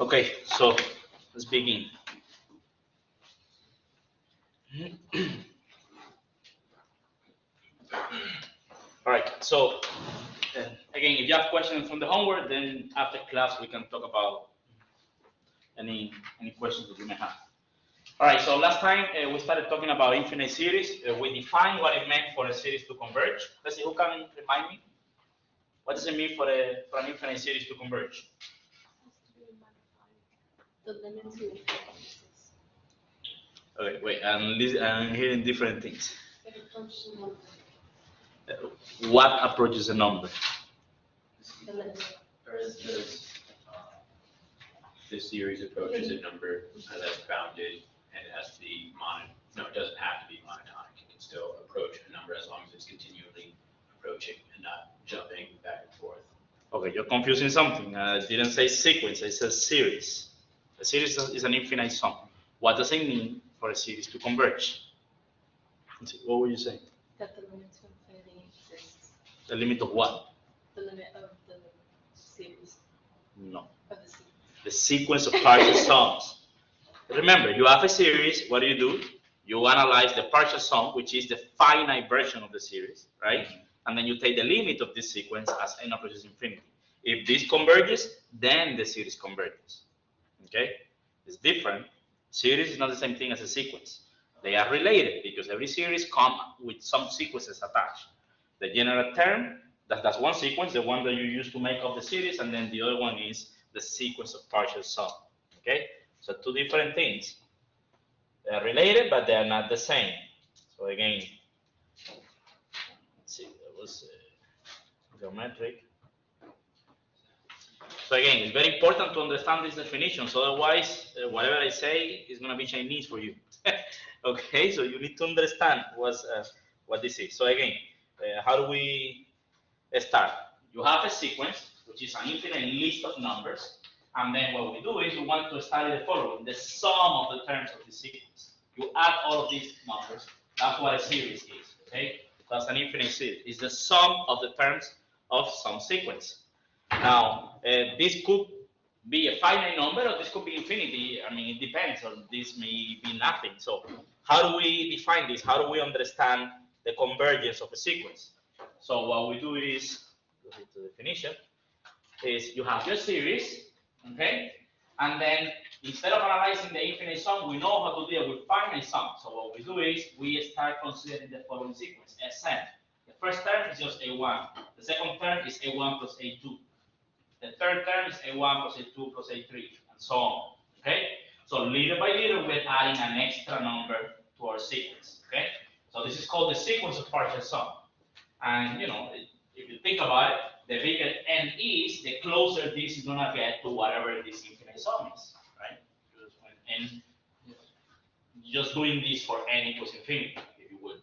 Okay, so let's begin. All right, so again, if you have questions from the homework, then after class we can talk about any questions that you may have. All right, so last time we started talking about infinite series. We defined what it meant for a series to converge. Let's see, who can remind me? What does it mean for an infinite series to converge? The limits to Okay, wait, I'm hearing different things. What approaches a number? the limit. The series approaches a number that's bounded and it has to be no, it doesn't have to be monotonic. It can still approach a number as long as it's continually approaching and not jumping back and forth. Okay, you're confusing something. It didn't say sequence, it says series. A series is an infinite sum. What does it mean for a series to converge? What were you saying? That the limit to infinity exists. The limit of what? The limit of the series. No. Of the sequence. The sequence of partial sums. Remember, you have a series. What do? You analyze the partial sum, which is the finite version of the series, right? And then you take the limit of this sequence as n approaches infinity. If this converges, then the series converges. Okay? It's different. Series is not the same thing as a sequence. They are related because every series comes with some sequences attached. The general term, that's one sequence, the one that you use to make up the series, and then the other one is the sequence of partial sum. Okay? So two different things. They are related, but they are not the same. So again, let's see, that was geometric. So again, it's very important to understand these definitions. Otherwise, whatever I say is going to be Chinese for you. Okay, so you need to understand what this is. So again, how do we start? You have a sequence, which is an infinite list of numbers. And then what we do is we want to study the following, the sum of the terms of the sequence. You add all of these numbers. That's what a series is, okay? That's an infinite series. It's the sum of the terms of some sequence. Now, this could be a finite number or this could be infinity. I mean, it depends, or this may be nothing. So how do we define this? How do we understand the convergence of a sequence? So what we do is, go to the definition, is you have your series, okay? And then instead of analyzing the infinite sum, we know how to deal with finite sum. So what we do is we start considering the following sequence, Sn. The first term is just A1. The second term is A1 plus A2. The third term is A1 plus A2 plus A3, and so on, okay? So little by little, we're adding an extra number to our sequence, okay? So this is called the sequence of partial sum. And, you know, if you think about it, the bigger n is, the closer this is going to get to whatever this infinite sum is, right? And just doing this for n equals infinity, if you would.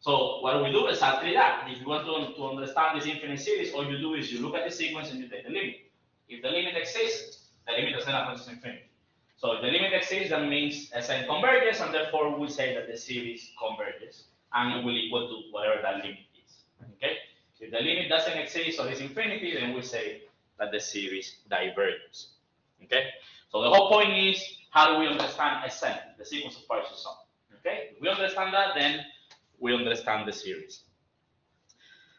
So what do we do? Exactly that. If you want to understand this infinite series, all you do is you look at the sequence and you take the limit. If the limit exists, the limit doesn't approach infinity. So if the limit exists, that means Sn converges, and therefore we say that the series converges, and it will equal to whatever that limit is, okay? If the limit doesn't exist or is infinity, then we say that the series diverges. Okay? So the whole point is, how do we understand Sn, the sequence of partial sum? Okay? If we understand that, then we understand the series.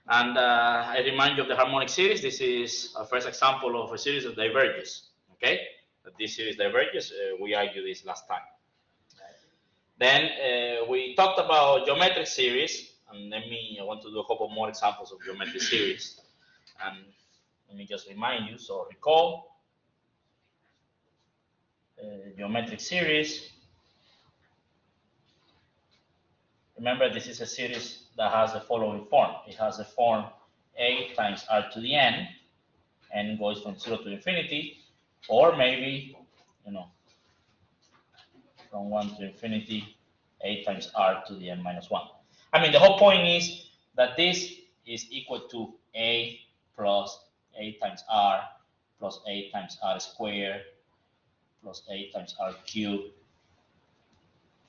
And I remind you of the harmonic series. This is our first example of a series that diverges. Okay? That this series diverges. We argued this last time. Then we talked about geometric series. And I want to do a couple more examples of geometric series. And let me just remind you, so recall geometric series. Remember, this is a series that has the following form. It has the form a times r to the n, and it goes from 0 to infinity, or maybe, you know, from 1 to infinity, a times r to the n minus 1. I mean, the whole point is that this is equal to a plus a times r plus a times r squared plus a times r cubed,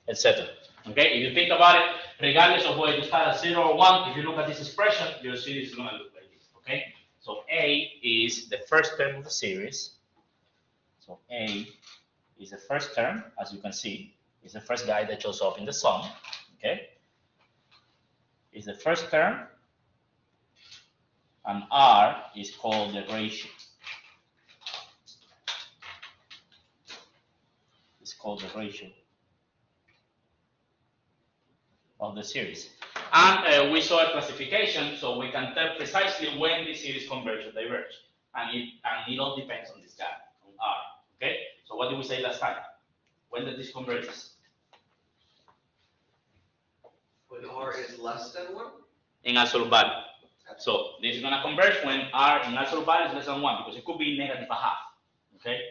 etc. Okay, if you think about it, regardless of whether you start at 0 or 1, if you look at this expression, your series is going to look like this. Okay, so a is the first term of the series. So A is the first term, as you can see, is the first guy that shows up in the sum. Okay, is the first term, and R is called the ratio. It's called the ratio of the series. And we saw a classification, so we can tell precisely when the series converge or diverge. And it all depends on this guy, on R. Okay? So what did we say last time? When did this converge? When R is less than 1? In absolute value. So this is going to converge when R in absolute value is less than 1, because it could be negative a half. Okay?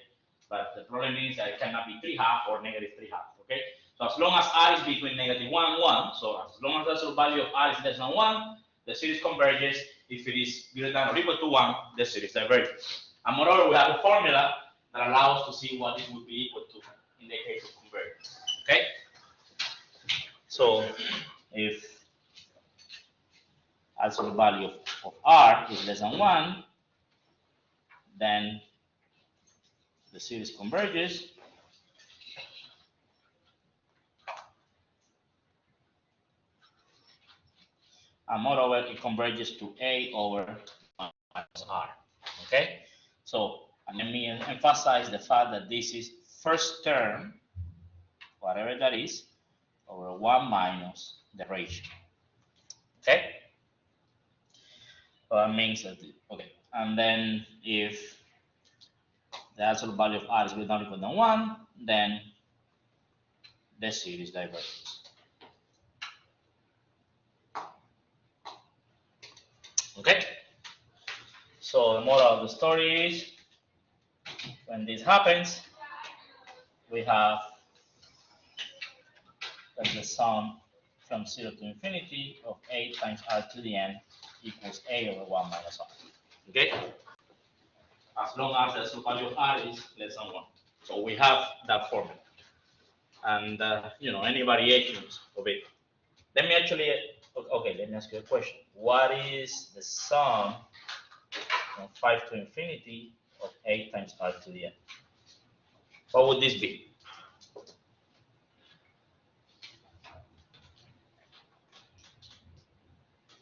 But the problem is that it cannot be 3/2 or negative 3/2. Okay? So as long as R is between negative 1 and 1, so as long as the absolute value of R is less than 1, the series converges. If it is greater than or equal to 1, the series diverges. And moreover, we have a formula that allows us to see what it would be equal to in the case of convergence. Okay? So if absolute value of R is less than 1, then the series converges. And moreover, it converges to A over 1 minus R. Okay? So, and let me emphasize the fact that this is first term, whatever that is, over 1 minus the ratio. Okay? So that means that, okay. And then if the absolute value of R is greater than or equal than 1, then the series diverges. Okay? So the moral of the story is, when this happens, we have that the sum from 0 to infinity of A times R to the n equals A over 1 minus R. Okay? As long as the absolute value of R is less than 1. So we have that formula. And, any variations of it. Let me actually, okay, let me ask you a question. What is the sum from 5 to infinity of A times R to the n? What would this be?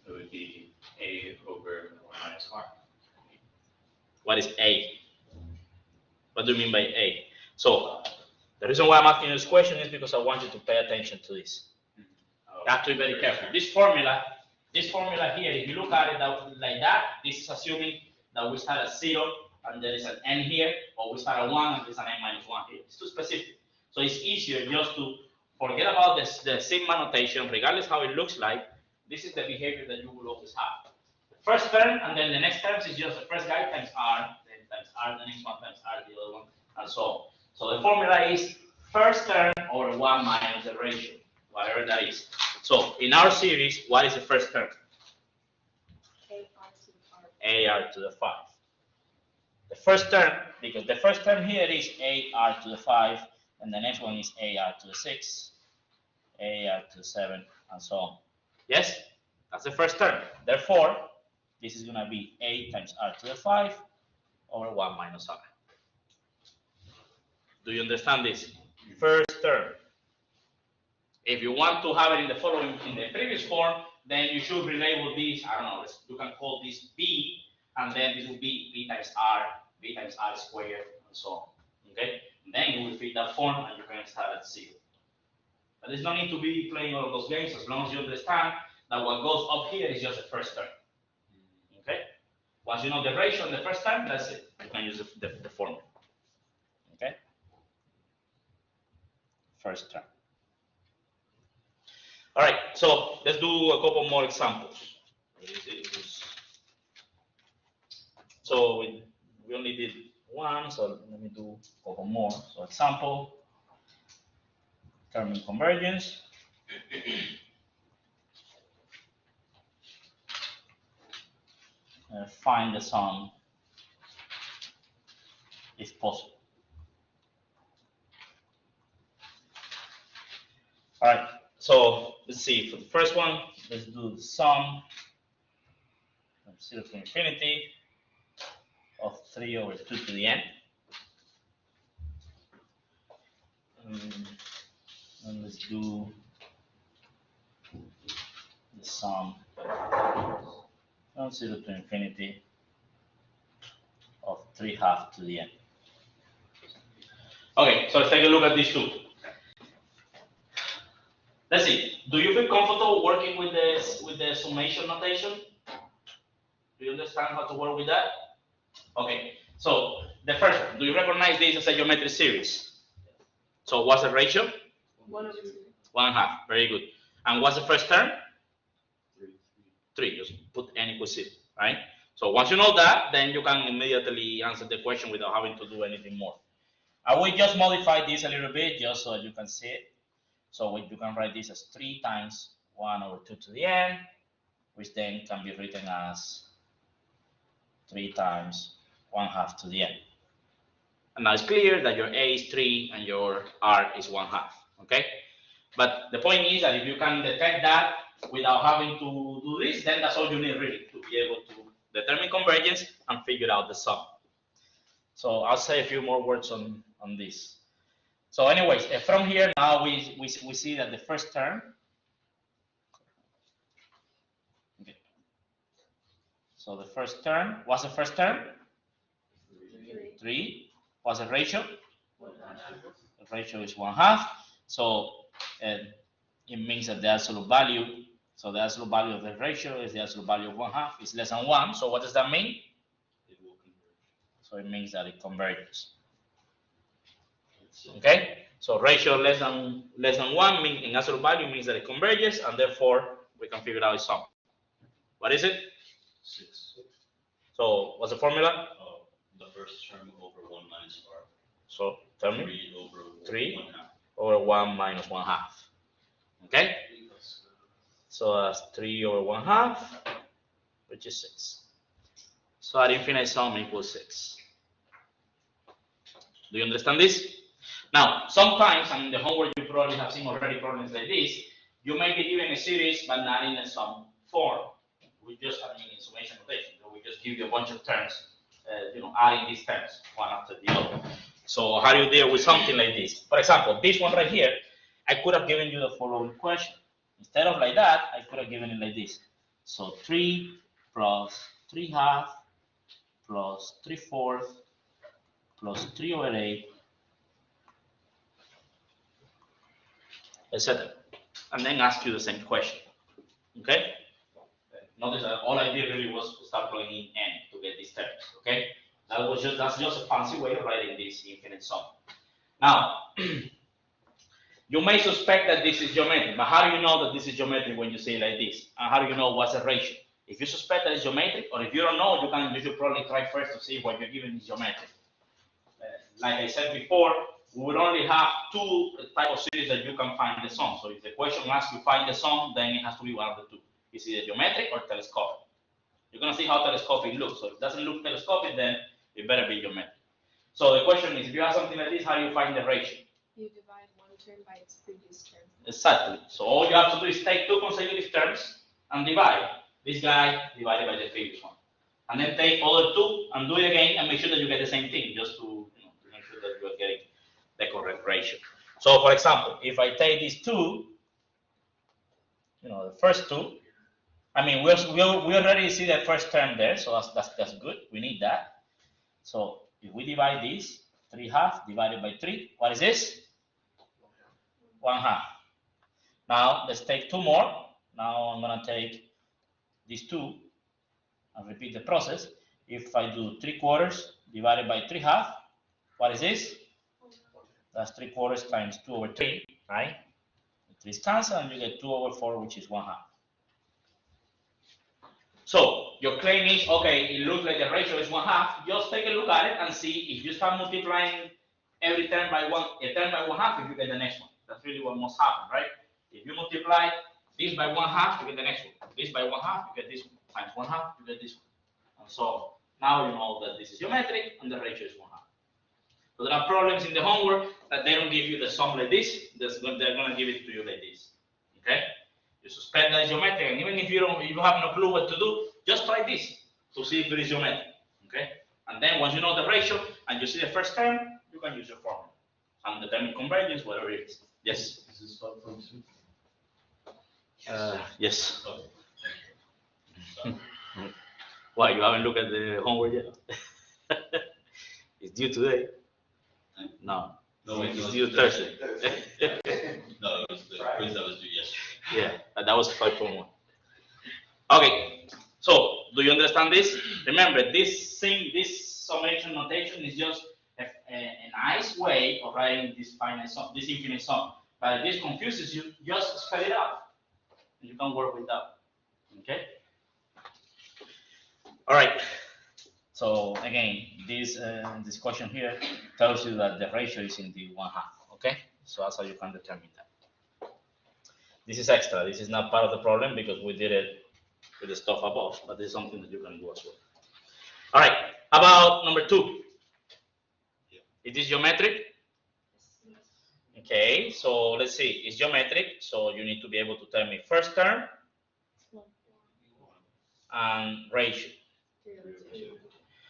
It would be A over 1 minus R. What is A? What do you mean by A? So, the reason why I'm asking you this question is because I want you to pay attention to this. You have to be very careful. This formula here, if you look at it like that, this is assuming that we start at 0 and there is an n here, or we start at 1 and there's an n minus 1 here. It's too specific. So it's easier just to forget about the sigma notation, regardless how it looks like. This is the behavior that you will always have. The first term, and then the next terms is just the first guy times R, then times R, the next one times R, the other one, and so on. So the formula is first term over 1 minus the ratio, whatever that is. So in our series, what is the first term? AR to the 5. The first term, because the first term here is AR to the 5, and the next one is AR to the 6, AR to the 7, and so on. Yes? That's the first term. Therefore, this is going to be A times R to the 5 over 1 minus R. Do you understand this? First term. If you want to have it in the previous form, then you should relabel this, I don't know, you can call this B, and then this will be B times R squared, and so on. Okay? And then you will fit that form, and you can start at 0. But there's no need to be playing all of those games as long as you understand that what goes up here is just the first term. Okay? Once you know the ratio in the first term, that's it. You can use the formula. Okay? First term. All right, so let's do a couple more examples. So we only did one, so let me do a couple more. So example, determine convergence. Find the sum if possible. All right, so let's see. For the first one, let's do the sum from 0 to infinity of 3 over 2 to the n. And let's do the sum from 0 to infinity of 3/2 to the n. Okay, so let's take a look at these two. Let's see. Do you feel comfortable working with the summation notation? Do you understand how to work with that? Okay. So the first one, do you recognize this as a geometric series? So what's the ratio? 1/2. 1/2. Very good. And what's the first term? 3. Just put n equals 0, right? So once you know that, then you can immediately answer the question without having to do anything more. I will just modify this a little bit just so you can see it. So you can write this as 3 times 1/2 to the n, which then can be written as 3 times 1/2 to the n. And now it's clear that your a is 3 and your r is 1/2, okay? But the point is that if you can detect that without having to do this, then that's all you need really to be able to determine convergence and figure out the sum. So I'll say a few more words on this. So anyways, from here now we see that the first term, okay. So the first term, what's the first term? 3. What's the ratio? 1/2. The ratio is 1/2. So it means that the absolute value, so the absolute value of the ratio is the absolute value of 1/2 is less than 1. So what does that mean? It will converge. So it means that it converges. Okay, so ratio less than 1 mean in absolute value means that it converges, and therefore we can figure out its sum. What is it? 6. So what's the formula? The first term over 1 minus r. So tell me. 3 over 3 1/2. over 1 minus 1/2. Okay, so that's 3 over 1/2, which is 6. So our infinite sum equals 6. Do you understand this? Now, sometimes, and in the homework you probably have seen already problems like this, you may be given a series but not in a sum form. We just, in summation notation, we just give you a bunch of terms, adding these terms one after the other. So how do you deal with something like this? For example, this one right here, I could have given you the following question. Instead of like that, I could have given it like this. So 3 plus 3/2 plus 3/4 plus 3/8, etc. And then ask you the same question. Okay? Notice that all I did really was to start plugging in n to get these terms. Okay? That's just a fancy way of writing this infinite sum. Now, you may suspect that this is geometric, but how do you know that this is geometric when you say it like this? And how do you know what's the ratio? If you suspect that it's geometric, or if you don't know, you should probably try first to see what you're given is geometric. Like I said before, we would only have 2 type of series that you can find the sum. So if the question asks you find the sum, then it has to be one of the 2. It's either geometric or telescopic. You're going to see how telescopic looks. So if it doesn't look telescopic, then it better be geometric. So the question is, if you have something like this, how do you find the ratio? You divide one term by its previous term. Exactly. So all you have to do is take 2 consecutive terms and divide. This guy divided by the previous one. And then take other 2 and do it again and make sure that you get the same thing, just to make sure that you are getting the correct ratio. So for example, if I take these 2, the first 2, we already see the first term there, so that's good. We need that. So if we divide this, 3/2 divided by 3, what is this? 1/2. Now let's take 2 more. Now I'm gonna take these 2 and repeat the process. If I do 3/4 divided by 3/2, what is this? That's 3/4 times 2 over 3, right? 3's cancel and you get 2 over 4, which is 1/2. So your claim is, okay, it looks like the ratio is 1/2. Just take a look at it and see if you start multiplying every term by 1/2, if you get the next one. That's really what must happen, right? If you multiply this by 1/2, you get the next one. This by 1/2, you get this one. Times 1/2, you get this one. And so now you know that this is geometric and the ratio is 1/2. So there are problems in the homework that they don't give you the sum like this. They're going to give it to you like this. Okay? You suspect that it's geometric, and even if you have no clue what to do, just try this to see if it is geometric. Okay? And then once you know the ratio and you see the first term, you can use your formula. and determine convergence, whatever it is. Yes. This is 5.2. Yes. Okay. Why, you haven't looked at the homework yet? It's due today. No, No, wait, it's no, due it's Thursday. No, it was the quiz that was due yesterday. Yeah, that was 5.1. Okay, so do you understand this? Remember, this summation notation is just a nice way of writing this finite sum, this infinite sum. But if this confuses you, just spell it out. You can work with that. Okay. All right. So again, this question here tells you that the ratio is in the 1/2. Okay. So that's how you can determine that. This is extra. This is not part of the problem because we did it with the stuff above, but this is something that you can do as well. All right. How about number 2? Is this geometric? Okay. So let's see. It's geometric. So you need to be able to tell me first term and ratio.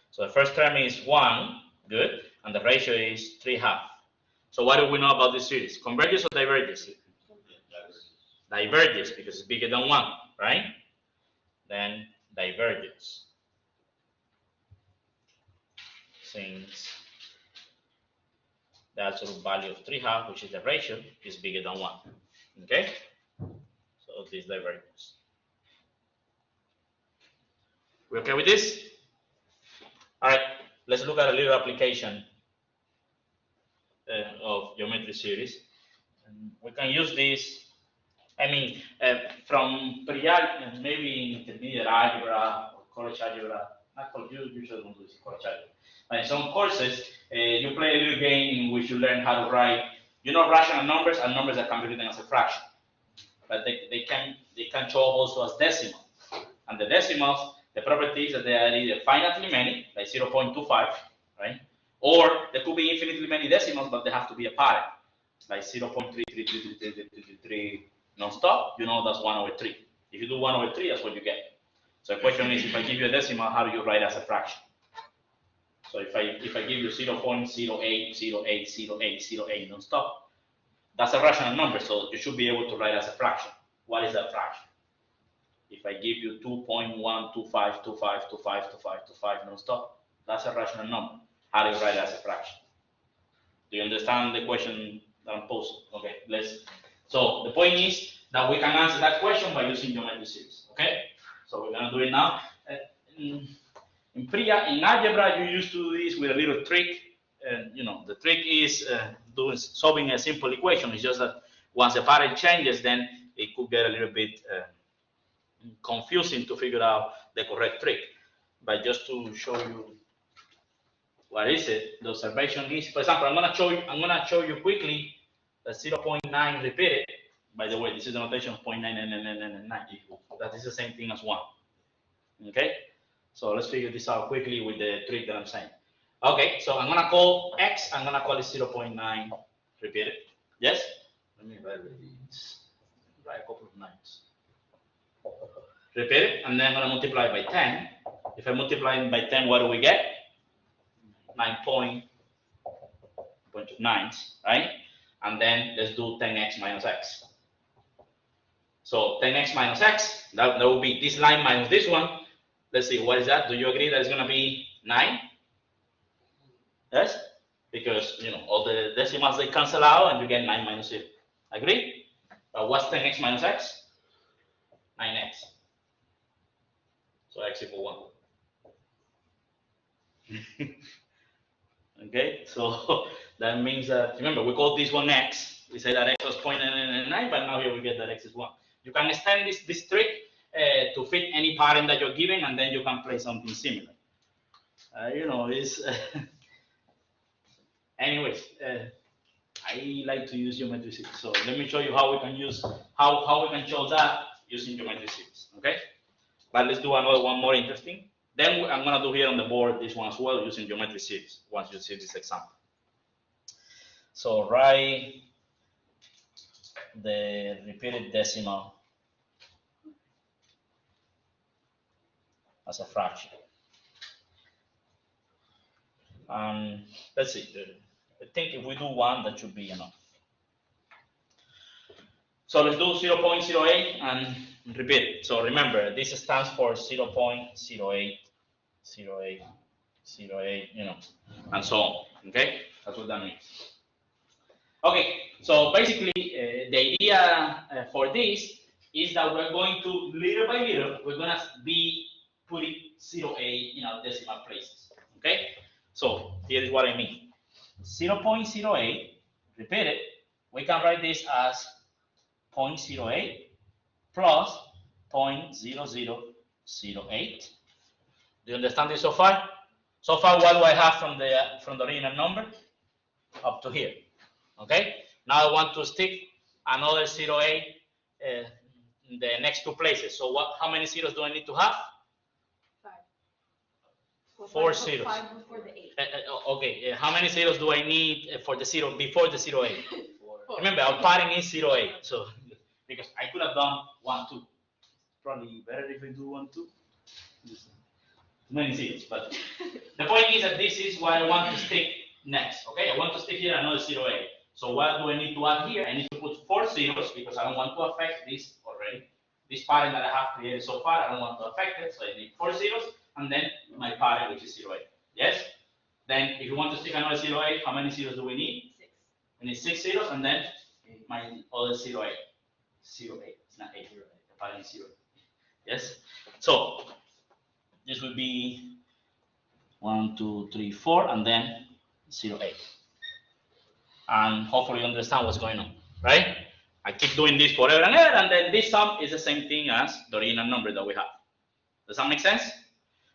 So the first term is 1, good, and the ratio is 3/2. So what do we know about this series? Converges or diverges? Diverges because it's bigger than 1, right? Then diverges. Since the absolute value of 3/2, which is the ratio, is bigger than 1. Okay? So this diverges. We okay with this? All right, let's look at a little application of geometry series. And we can use this, from maybe intermediate algebra or college algebra. Not college, you usually don't do this in college algebra. But in some courses, you play a little game in which you learn how to write, rational numbers and numbers that can be written as a fraction. But they can show up also as decimals. And the decimals, the property is that they are either finitely many, like 0.25, right? Or there could be infinitely many decimals, but they have to be a pattern, like 0.3333333 non-stop. That's 1/3. If you do 1/3, that's what you get. So the question is, if I give you a decimal, how do you write as a fraction? So if I give you 0.08080808 non-stop, that's a rational number, so you should be able to write as a fraction. What is that fraction? If I give you 2.12525252525 non-stop, that's a rational number. How do you write it as a fraction? Do you understand the question that I'm posing? Okay, so the point is that we can answer that question by using geometry series. Okay, so we're gonna do it now. In algebra, you used to do this with a little trick. The trick is solving a simple equation. It's just that once the pattern changes, then it could get a little bit confusing to figure out the correct trick. But just to show you what is it, the observation is, for example, I'm gonna show you quickly the 0.9 repeated. By the way, this is the notation of 0.99999. That is the same thing as 1. Okay, so let's figure this out quickly with the trick that I'm saying. Okay, so I'm gonna call x. I'm gonna call it 0.9 repeated. Yes. Let me write a couple of 9s. Repeat it, and then I'm going to multiply by 10. If I multiply by 10, what do we get? 9.9, right? And then let's do 10x minus x. So 10x minus x, that will be this line minus this one. Let's see, what is that? Do you agree that it's going to be 9? Yes? Because, all the decimals, they cancel out and you get 9 minus 0. Agree? But what's 10x minus x? 9x. So x equal 1. Okay, so that means that, remember, we call this one x. We say that x was 0.999, but now here we get that x is 1. You can extend this trick to fit any pattern that you're given, and then you can play something similar. It's anyways. I like to use geometry series, so let me show you how we can show that using geometry series. Okay, but let's do another one more interesting. Then I'm gonna do here on the board this one as well using geometry series. Once you see this example, so write the repeated decimal as a fraction. Let's see. I think if we do 1, that should be enough. So let's do 0.08 and repeat it. So remember, this stands for 0.08, 08, 08, and so on. Okay, that's what that means. Okay, so basically, the idea for this is that we're going to, little by little, we're going to be putting 0.8 in our decimal places. Okay, so here is what I mean. 0.08, repeat it, we can write this as 0.08 plus 0.0008. Do you understand this so far? So far, what do I have from the original number? Up to here. Okay? Now I want to stick another 0.8 in the next 2 places. So how many zeros do I need to have? 5. Well, 4 5 zeros. 5 before the 8. Okay, how many zeros do I need for the 0 before the 0.8? 4. Remember, our pattern is 0.8. So because I could have done 1, 2. Probably better if I do 1, 2. Too many zeros, but the point is that this is what I want to stick next. Okay, I want to stick here another 0.8. So what do I need to add here? I need to put 4 zeros because I don't want to affect this already. This pattern that I have created so far, I don't want to affect it. So I need 4 zeros and then my pattern, which is 0.8. Yes? Then if you want to stick another 0.8, how many zeros do we need? 6. We need 6 zeros and then my other 0.8. 0.8. It's not 8. The pattern is 0. Yes? So this will be 1, 2, 3, 4, and then 0.8. And hopefully you understand what's going on, right? I keep doing this forever and ever, and then this sum is the same thing as the original number that we have. Does that make sense?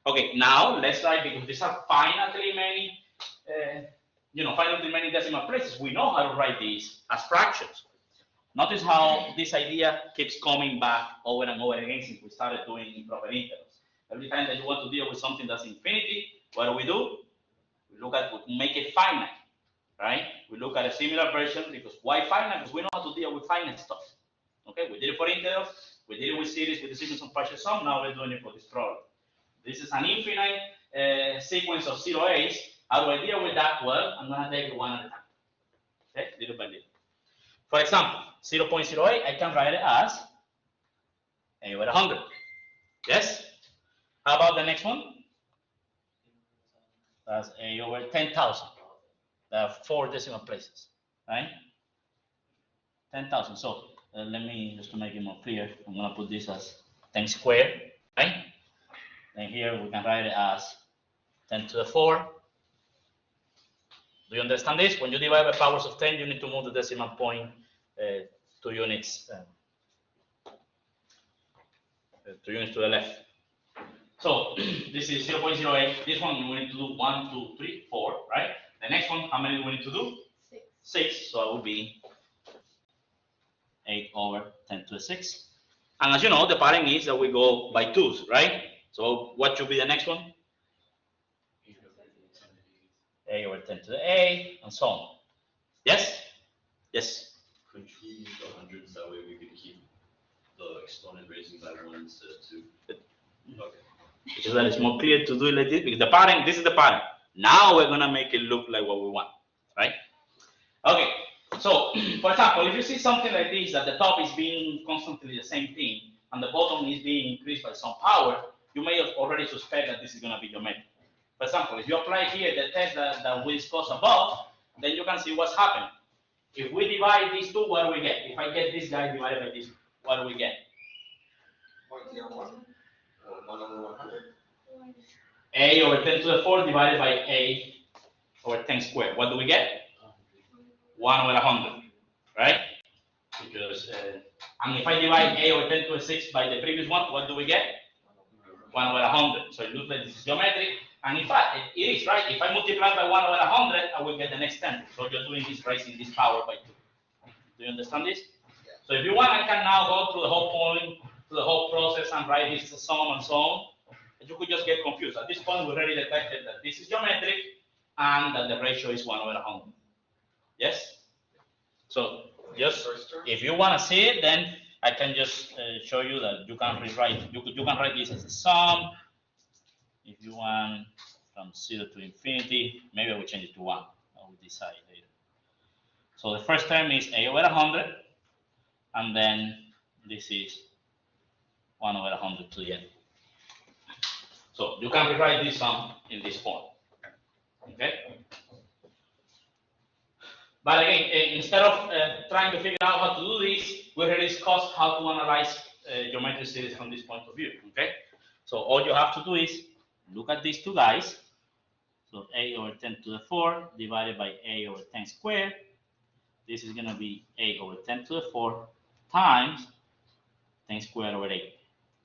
Okay, now let's try, because these are finitely many, finitely many decimal places. We know how to write these as fractions. Notice how this idea keeps coming back over and over again since we started doing improper integrals. Every time that you want to deal with something that's infinity, what do? We make it finite, right? We look at a similar version because why finite? Because we know how to deal with finite stuff. Okay, we did it for integrals, we did it with series, with the sequence of partial sum, now we're doing it for this problem. This is an infinite sequence of 0.8s. How do I deal with that? Well, I'm going to take it one at a time. Okay, little by little. For example, 0.08, I can write it as a over 100. Yes? How about the next one? That's a over 10,000. There are 4 decimal places, right? 10,000. So let me, just to make it more clear, I'm going to put this as 10 squared, right? Then here we can write it as 10 to the 4. Do you understand this? When you divide by powers of 10, you need to move the decimal point 2 units, 2 units to the left. So this is 0.08. This one we need to do 1, 2, 3, 4, right? The next one, how many do we need to do? 6. 6. So it will be 8 over 10 to the 6. And as you know, the pattern is that we go by 2s, right? So what should be the next one? A over 10 to the A, and so on. Yes? Yes? Could we use the hundreds, that way we could keep the exponent raising by 1 instead of 2? Okay. Because that is more clear to do it like this, because the pattern, this is the pattern. Now we're gonna make it look like what we want, right? Okay, so for example, if you see something like this, that the top is being constantly the same thing, and the bottom is being increased by some power, you may have already suspect that this is gonna be geometric. For example, if you apply here the test that we discussed above, then you can see what's happening. If we divide these two, what do we get? If I get this guy divided by this, what do we get? 0.01. 1 over 100. A over 10 to the 4 divided by A over 10 squared. What do we get? 1 over 100, right? Because, and if I divide A over 10 to the 6 by the previous one, what do we get? 1 over 100. So it looks like this is geometric. And in fact, it is, right? If I multiply by 1 over 100, I will get the next 10. So you're doing this, raising this power by 2. Do you understand this? Yeah. So if you want, I can now go through the whole point, through the whole process and write this as a sum and so on. But you could just get confused. At this point, we already detected that this is geometric and that the ratio is 1 over 100. Yes? So just, if you want to see it, then I can just show you that you can rewrite, you can write this as a sum. If you want from 0 to infinity, maybe I will change it to 1. will decide later. So the first term is a over 100, and then this is 1 over 100 to the n. So you can rewrite this sum in this form. Okay? But again, instead of trying to figure out how to do this, we already discussed how to analyze geometric series from this point of view. Okay? So all you have to do is look at these two guys. So a over 10 to the 4 divided by a over 10 squared. This is going to be a over 10 to the 4 times 10 squared over 8.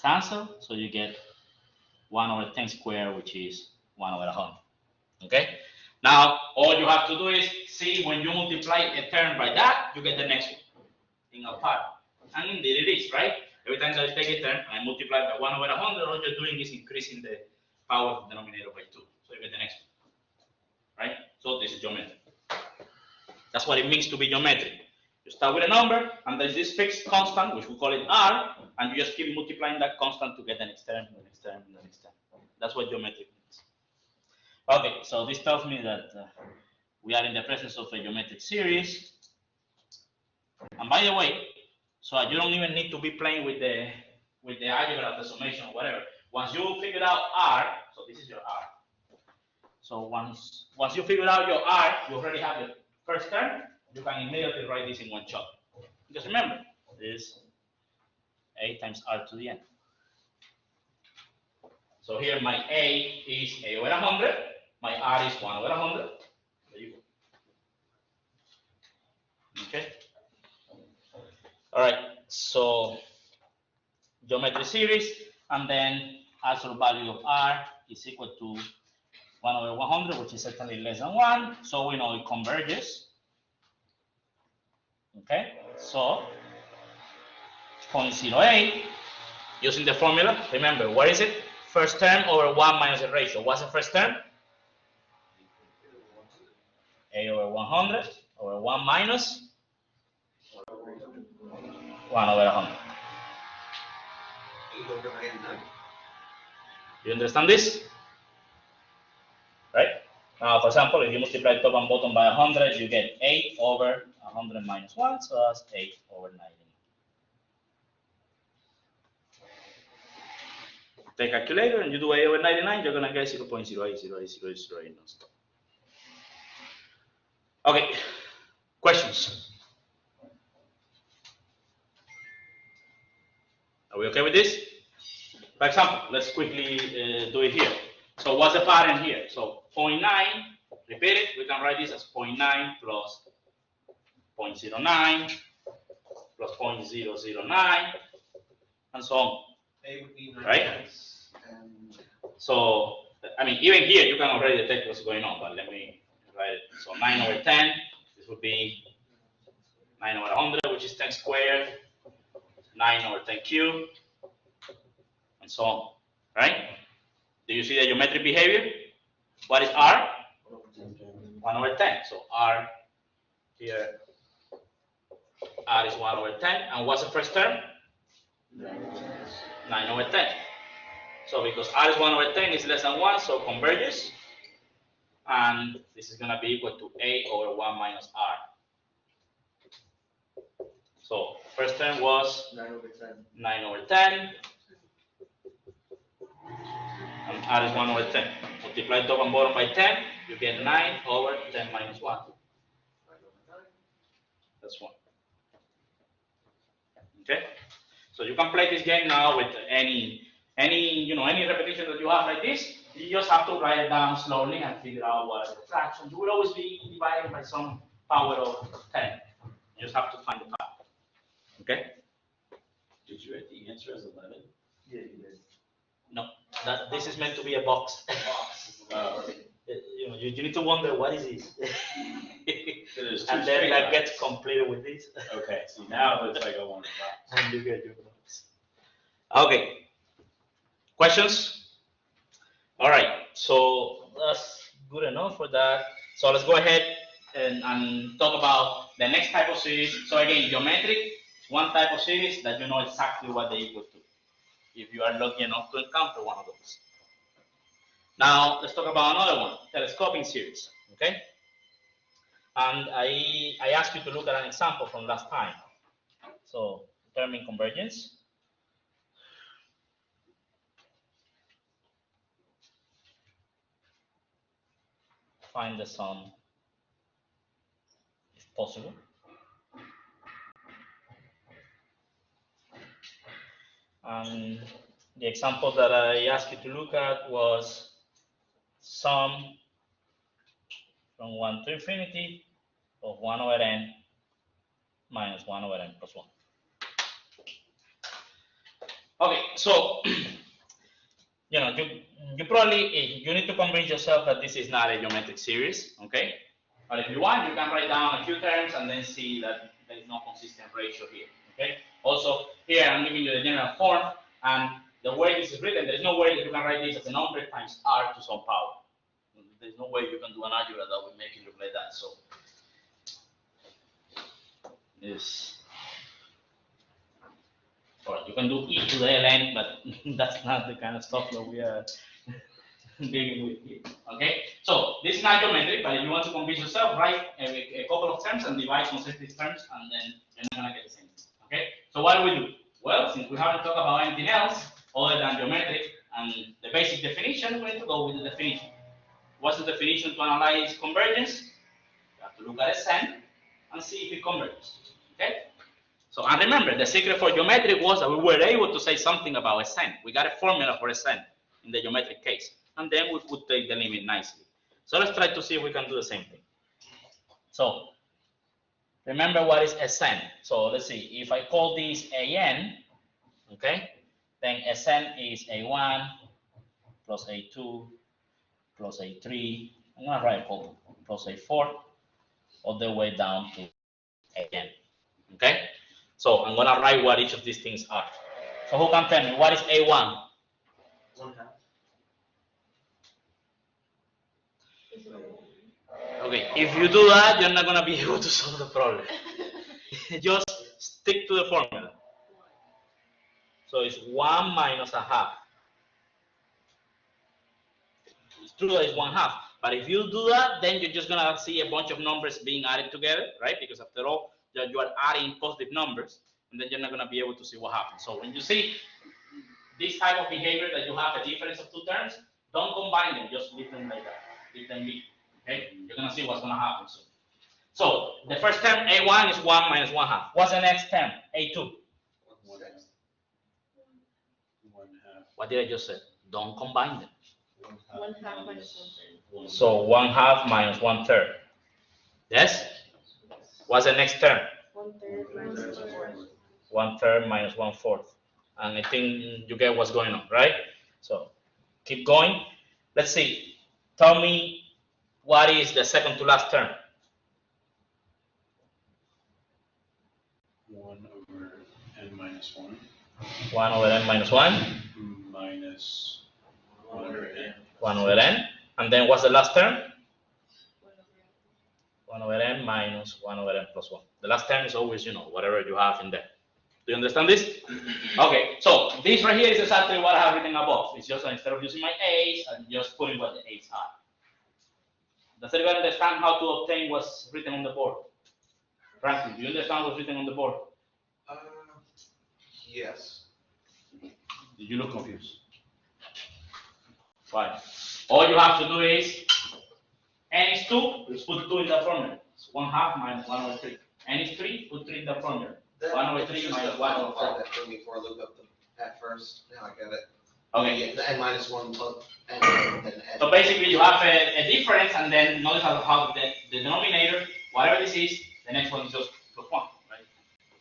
Cancel, so you get 1 over 10 squared, which is 1 over 100. Okay? Now, all you have to do is see when you multiply a term by that, you get the next one in a part. And indeed it is, right? Every time that I take a term and I multiply by 1 over 100, all you're doing is increasing the power of the denominator by 2. So you get the next one, right? So this is geometry. That's what it means to be geometric. You start with a number, and there's this fixed constant, which we call it r, and you just keep multiplying that constant to get the next term, the next term, and the next term. That's what geometric means. Okay, so this tells me that we are in the presence of a geometric series. And by the way, so you don't even need to be playing with the algebra, the summation, or whatever. Once you figure out r, so this is your r. So once you figure out your r, you already have your first term. You can immediately write this in one shot. Because remember, this is a times r to the n. So here my a is a over 100, my r is 1 over 100. There you go. Okay. All right. So geometry series, and then absolute value of r is equal to 1 over 100, which is certainly less than 1. So we know it converges. Okay. So 0.08 using the formula. Remember, what is it? First term over 1 minus the ratio. What's the first term? A over 100 over 1 minus 1 over 100. You understand this? Right? Now, for example, if you multiply top and bottom by 100, you get 8 over 100 minus 1, so that's 8 over 90. Take a calculator and you do 8 over 99, you're going to get 0.08080808. Okay, questions? Are we okay with this? For example, let's quickly do it here. So what's the pattern here? So 0.9, repeat it, we can write this as 0.9 plus 0.09 plus 0.009 and so on. Right? So, I mean, even here you can already detect what's going on, but let me write it. So 9 over 10, this would be 9 over 100, which is 10 squared, 9 over 10 cubed, and so on. Right? Do you see the geometric behavior? What is R? 1 over 10. So R here, R is 1 over 10. And what's the first term? 9 over 10. So because R is 1 over 10 is less than 1, so converges. And this is going to be equal to A over 1 minus R. So first term was 9 over 10. 9 over 10. And R is 1 over 10. Multiply top and bottom by 10, you get 9 over 10 minus 1. That's 1. Okay? So you can play this game now with any repetition that you have like this. You just have to write it down slowly and figure out what are the fractions. You will always be dividing by some power of 10. You just have to find the power. Okay? Did you write the answer as 11? Yeah, you did. No, this is meant to be a box. You need to wonder what is this, and then that gets completed with this. Okay, so now it's like I want to And you get your box. Okay. Questions? All right. So that's good enough for that. So let's go ahead and talk about the next type of series. So again, geometric, one type of series that you know exactly what they equal to, if you are lucky enough to encounter one of those. Now, let's talk about another one, telescoping series, okay? And I asked you to look at an example from last time. So determine convergence. Find the sum if possible. And the example that I asked you to look at was sum from 1 to infinity of 1 over n minus 1 over n plus 1. Okay, so you probably you need to convince yourself that this is not a geometric series, okay? But if you want, you can write down a few terms and then see that there is no consistent ratio here, okay? Also, here I'm giving you the general form, and the way this is written, there is no way that you can write this as a number times r to some power. There's no way you can do an algebra that will make it look like that. So, this. Or you can do e to the ln, but that's not the kind of stuff that we are dealing with here. Okay, so this is not geometric, but if you want to convince yourself, write a couple of terms and divide consecutive terms, and then you're not gonna get the same thing. Okay, so what do we do? Well, since we haven't talked about anything else other than geometric and the basic definition, we need to go with the definition. What's the definition to analyze convergence? You have to look at a Sn and see if it converges. Okay. So, and remember, the secret for geometric was that we were able to say something about a Sn. We got a formula for a Sn in the geometric case, and then we could take the limit nicely. So let's try to see if we can do the same thing. So, remember what is a Sn. So let's see, if I call this an, okay, then a Sn is a1 plus a2 plus a3, I'm gonna write a couple, plus a4, all the way down to an, okay? So I'm gonna write what each of these things are. So who can tell me what is A1? 1/2. Okay, if you do that, you're not gonna be able to solve the problem. Just stick to the formula. So it's 1 minus 1/2. It's true that it's 1/2, but if you do that, then you're just gonna see a bunch of numbers being added together, right? Because after all, you are adding positive numbers, and then you're not gonna be able to see what happens. So when you see this type of behavior that you have a difference of two terms, don't combine them, just leave them like that. Leave them be. Okay? You're gonna see what's gonna happen soon. So the first term, A1 is 1 minus 1/2. What's the next term? A2. 1/2. What did I just say? Don't combine them. 1/2 minus 1/3. So 1/2 minus 1/3. Yes? What's the next term? 1/3 minus 1/4. 1/3 minus 1/4. And I think you get what's going on, right? So keep going. Let's see. Tell me what is the second to last term? 1 over n minus 1 1 over n minus 1 minus 1 over n. 1 over n. And then what's the last term? 1 over n minus 1 over n plus 1. The last term is always, whatever you have in there. Do you understand this? Okay, so this right here is exactly what I have written above. It's just instead of using my a's, I'm just putting what the a's are. Does everybody understand how to obtain what's written on the board? Franklin, do you understand what's written on the board? Yes. Did you look confused? Fine. All you have to do is n is 2, just put 2 in the formula. It's 1/2 minus 1 over 3. N is 3, put 3 in the formula. 1 over 3 minus 1 over 4. That threw me for a loop up at first. Now I get it. Okay. Yeah, the n minus 1 plus n, then n. So basically you have a difference, and then notice how the denominator, whatever this is, the next one is just plus 1, right?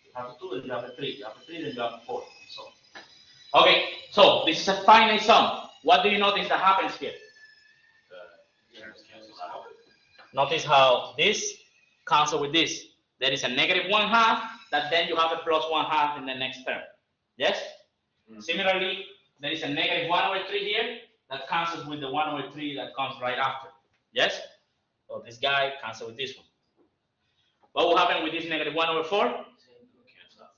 You have a 2, then you have a 3. You have a 3, then you have a 4. So, okay, so this is a finite sum. What do you notice that happens here? Notice how this cancels with this. There is a negative 1/2, that then you have a plus 1/2 in the next term. Yes? Mm-hmm. Similarly, there is a negative 1 over 3 here that cancels with the 1 over 3 that comes right after. Yes? So this guy cancels with this one. What will happen with this negative 1 over 4?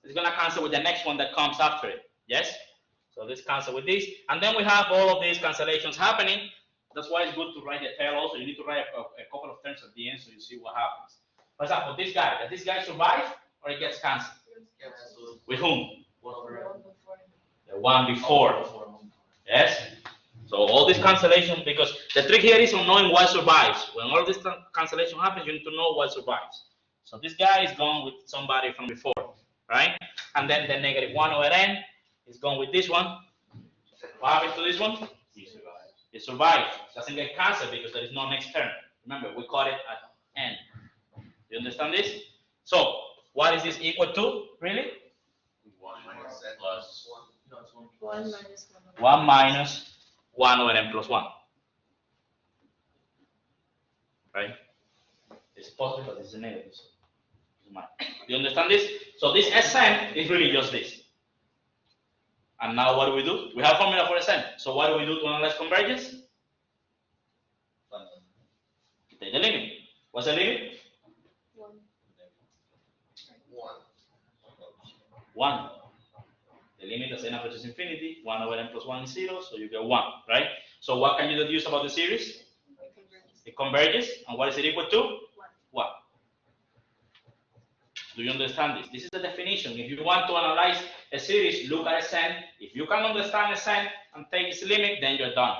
It's going to cancel with the next one that comes after it. Yes? So this cancels with this. And then we have all of these cancellations happening. That's why it's good to write the tail also. You need to write a couple of terms at the end so you see what happens. For example, this guy, does this guy survive or it gets cancelled? With whom? The one before. Yes? So all this cancellation, because the trick here is on knowing what survives. When all this cancellation happens, you need to know what survives. So this guy is going with somebody from before, right? And then the negative 1 over n is going with this one. What happens to this one? It survives. Doesn't get cancelled because there is no next term. Remember, we caught it at n. You understand this? So what is this equal to, really? 1 plus 1 minus 1 minus 1 over n plus 1. Right? It's positive, but it's a negative. So do you understand this? So this Sn is really just this. And now what do? We have formula for Sn. So what do we do to analyze convergence? Take the limit. What's the limit? 1. 1. The limit as n approaches infinity, 1 over n plus 1 is 0, so you get 1, right? So what can you deduce about the series? It converges, and what is it equal to? 1. Do you understand this? This is the definition. If you want to analyze a series, look at Sn. If you can understand Sn and take its limit, then you're done.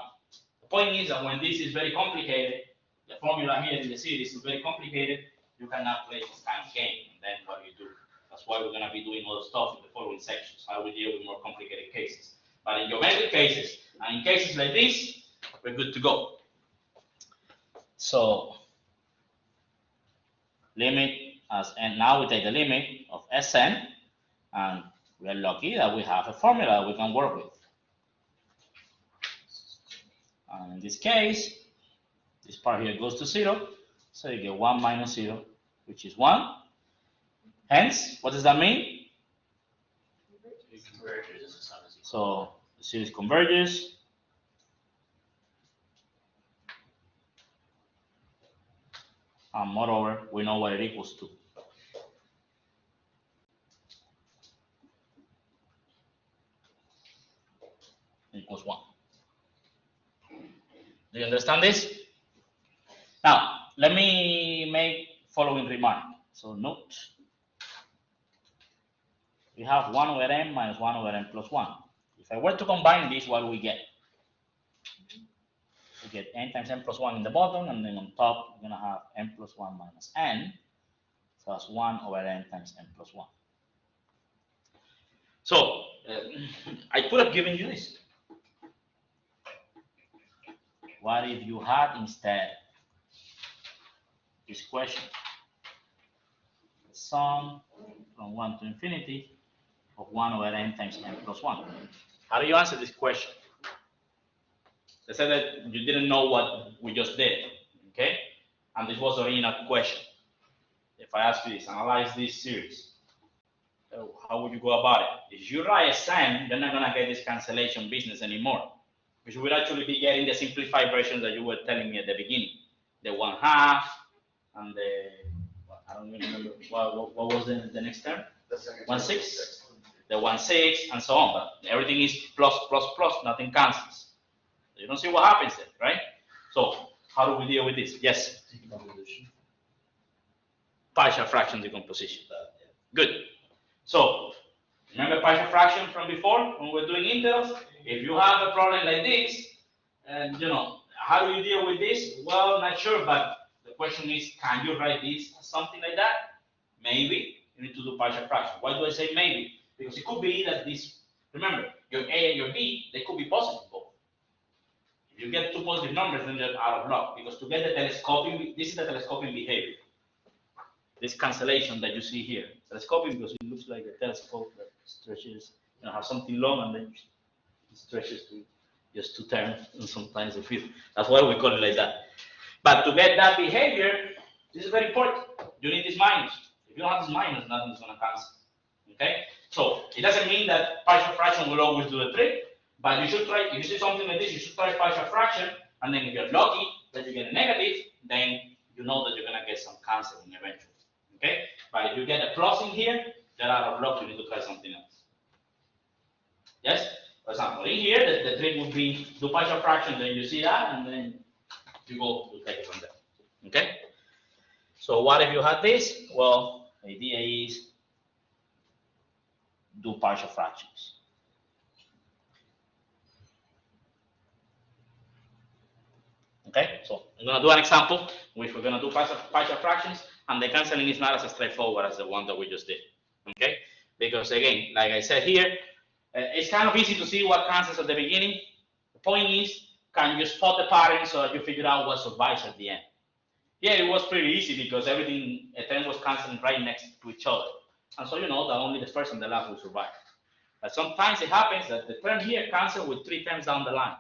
The point is that when this is very complicated, the formula here in the series is very complicated, you cannot play this kind of game. And then what do you do? That's why we're going to be doing all the stuff in the following sections, how we deal with more complicated cases. But in geometric cases, and in cases like this, we're good to go. So, limit as n, now we take the limit of Sn, and we are lucky that we have a formula we can work with. And in this case, this part here goes to 0, so you get 1 minus 0, which is 1. Hence, what does that mean? It converges. So the series converges. And moreover, we know what it equals to. It equals 1. Do you understand this? Now, let me make following remark. So note, we have 1 over n minus 1 over n plus 1. If I were to combine this, what do we get? We get n times n plus 1 in the bottom, and then on top, we're going to have n plus 1 minus n. So that's 1 over n times n plus 1. So, I could have given you this. What if you had instead this question? The sum from 1 to infinity of 1 over n times n plus 1. How do you answer this question? Let's say that you didn't know what we just did, okay? And this was the original question. If I ask you this, analyze this series, how would you go about it? If you write a Sn, you're not going to get this cancellation business anymore. Because you will actually be getting the simplified version that you were telling me at the beginning. The 1/2 and the, I don't even remember, what was the next term? The second 1/6, the 1/6, and so on. But everything is plus, plus, plus, nothing cancels. You don't see what happens there, right? So how do we deal with this? Yes? Partial fraction decomposition. Good. So remember partial fraction from before when we're doing integrals? If you have a problem like this, and how do you deal with this? Well, not sure, but the question is, can you write this as something like that? Maybe you need to do partial fraction. Why do I say maybe? Because it could be that this, remember, your A and your B, they could be positive both. If you get two positive numbers, then they're out of luck. Because to get the telescoping, this is the telescoping behavior. This cancellation that you see here. Telescoping because it looks like a telescope that stretches, have something long and then it stretches to just two terms and sometimes a fifth. That's why we call it like that. But to get that behavior, this is very important. You need this minus. If you don't have this minus, nothing's going to cancel. Okay? So it doesn't mean that partial fraction will always do the trick, but you should try, if you see something like this, you should try partial fraction, and then if you're lucky that you get a negative, then you know that you're going to get some canceling eventually. Okay? But if you get a plus in here, you're out of luck, you need to try something else. Yes? For example, in here, the trick would be do partial fraction, then you see that, and then you go to take it from there. Okay? So what if you had this? Well, the idea is do partial fractions. Okay, so I'm gonna do an example which we're gonna do partial fractions, and the canceling is not as straightforward as the one that we just did. Okay, because again, like I said here, it's kind of easy to see what cancels at the beginning. The point is, can you spot the pattern so that you figure out what survives at the end? Yeah, it was pretty easy because everything, a term was canceling right next to each other. And so you know that only the first and the last will survive. But sometimes it happens that the term here cancels with 3 terms down the line.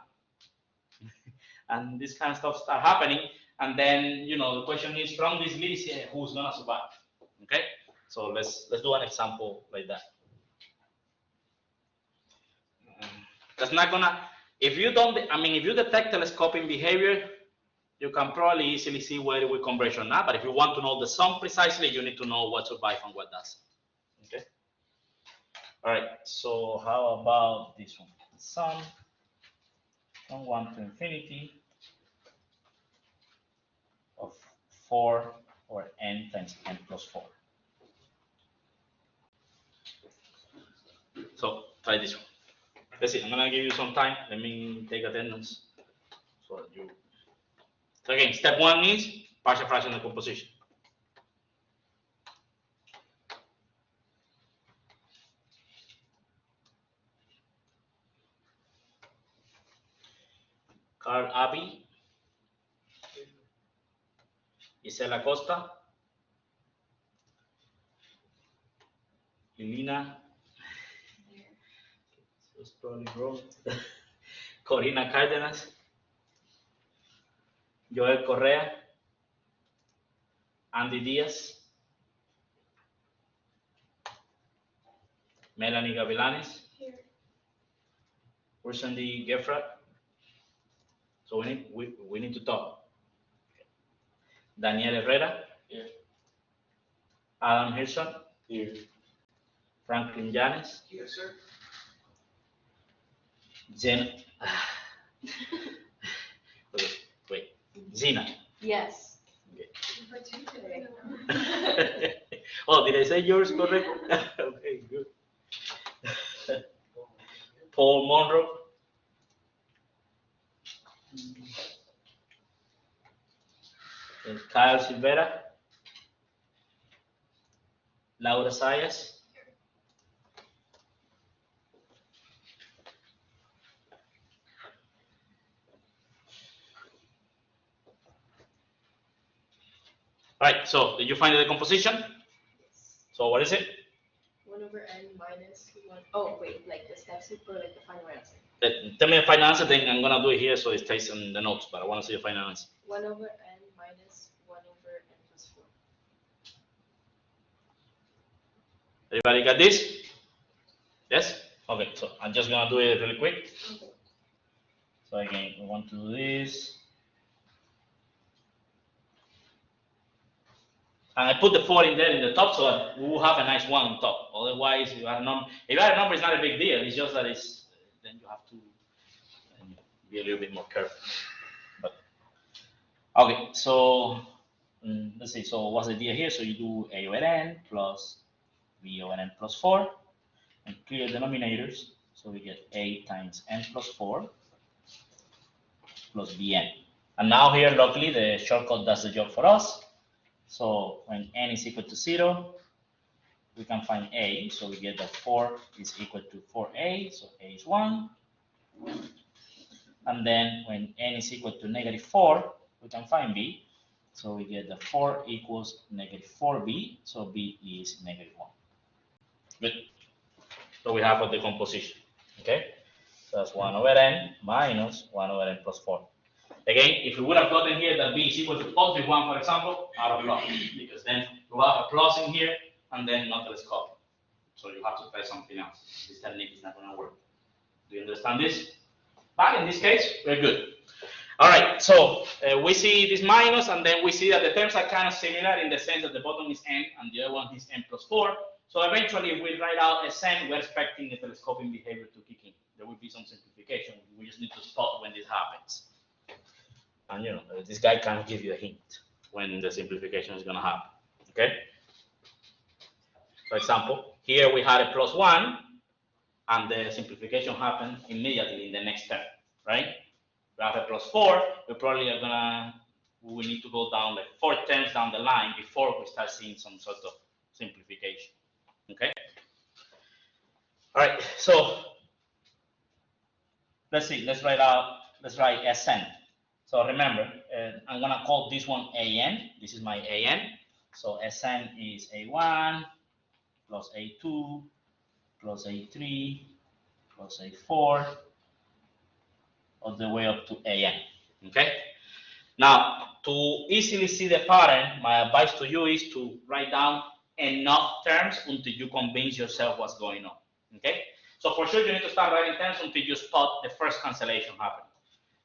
And this kind of stuff start happening. And then, you know, the question is from this list, who's gonna survive? Okay? So let's do an example like that. That's not gonna, if you don't, I mean, if you detect telescoping behavior, you can probably easily see whether it will converge or not. But if you want to know the sum precisely, you need to know what survives and what doesn't. Okay. All right. So how about this one? The sum from 1 to infinity of 4 or n times n plus 4. So try this one. Let's see. I'm gonna give you some time. Let me take attendance. So you. So again, step 1 is partial fraction decomposition. Carl Abbey, Isela Costa, Lilina, it's probably wrong, Corina Cárdenas, Joel Correa, Andy Diaz, Melanie Gavilanes, Here. Ursandy Gefrat. So we need to talk. Daniel Herrera. Here. Adam Hirschon. Here. Franklin Llanes. Yes, sir. Jen. Okay, wait. Zina. Yes. Okay. For two today. Oh, did I say yours correct? Okay, good. Paul Monroe. Kyle Silvera. Laura Sayas. All right, so did you find the decomposition? Yes. So what is it? 1 over n minus 1. Oh, wait, like the steps or like the final answer? Tell me the final answer, then I'm gonna do it here so it stays in the notes, but I want to see the final answer. 1 over n minus 1 over n plus 4. Everybody got this? Yes? Okay, so I'm just gonna do it really quick. Okay. So again, we want to do this. And I put the 4 in there in the top so that we will have a nice 1 on top. Otherwise, if you have a number, it's not a big deal. It's just that it's, then you have to be a little bit more careful. But okay, so let's see. So what's the idea here? So you do a over n plus b over n plus 4 and clear denominators. So we get a times n plus 4 plus bn. And now here, luckily, the shortcut does the job for us. So when n is equal to 0, we can find a. So we get that 4 is equal to 4a, so a is 1. And then when n is equal to -4, we can find b. So we get that 4 equals -4b, so b is -1. Good. So we have a decomposition. Okay? So that's 1 over n minus 1 over n plus 4. Again, if we would have gotten here that b is equal to positive 1, for example, out of luck, because then you have a plus in here and then not telescopic. So you have to try something else. This technique is not going to work. Do you understand this? But in this case, we're good. All right, so we see this minus, and then we see that the terms are kind of similar in the sense that the bottom is n and the other one is n plus 4. So eventually, if we write out Sn, we're expecting the telescoping behavior to kick in. There will be some simplification. We just need to spot when this happens. And you know, this guy can give you a hint. when the simplification is going to happen. Okay? For example, here we had a +1, and the simplification happened immediately in the next term, right? We have a +4, we probably are gonna, we need to go down like 4 terms down the line before we start seeing some sort of simplification, okay? All right, so let's see, let's write Sn. So remember, I'm gonna call this one An, this is my An. So Sn is A1 plus A2 plus A3 plus A4 all the way up to An, okay? Now, to easily see the pattern, my advice to you is to write down enough terms until you convince yourself what's going on, okay? So for sure, you need to start writing terms until you spot the first cancellation happen.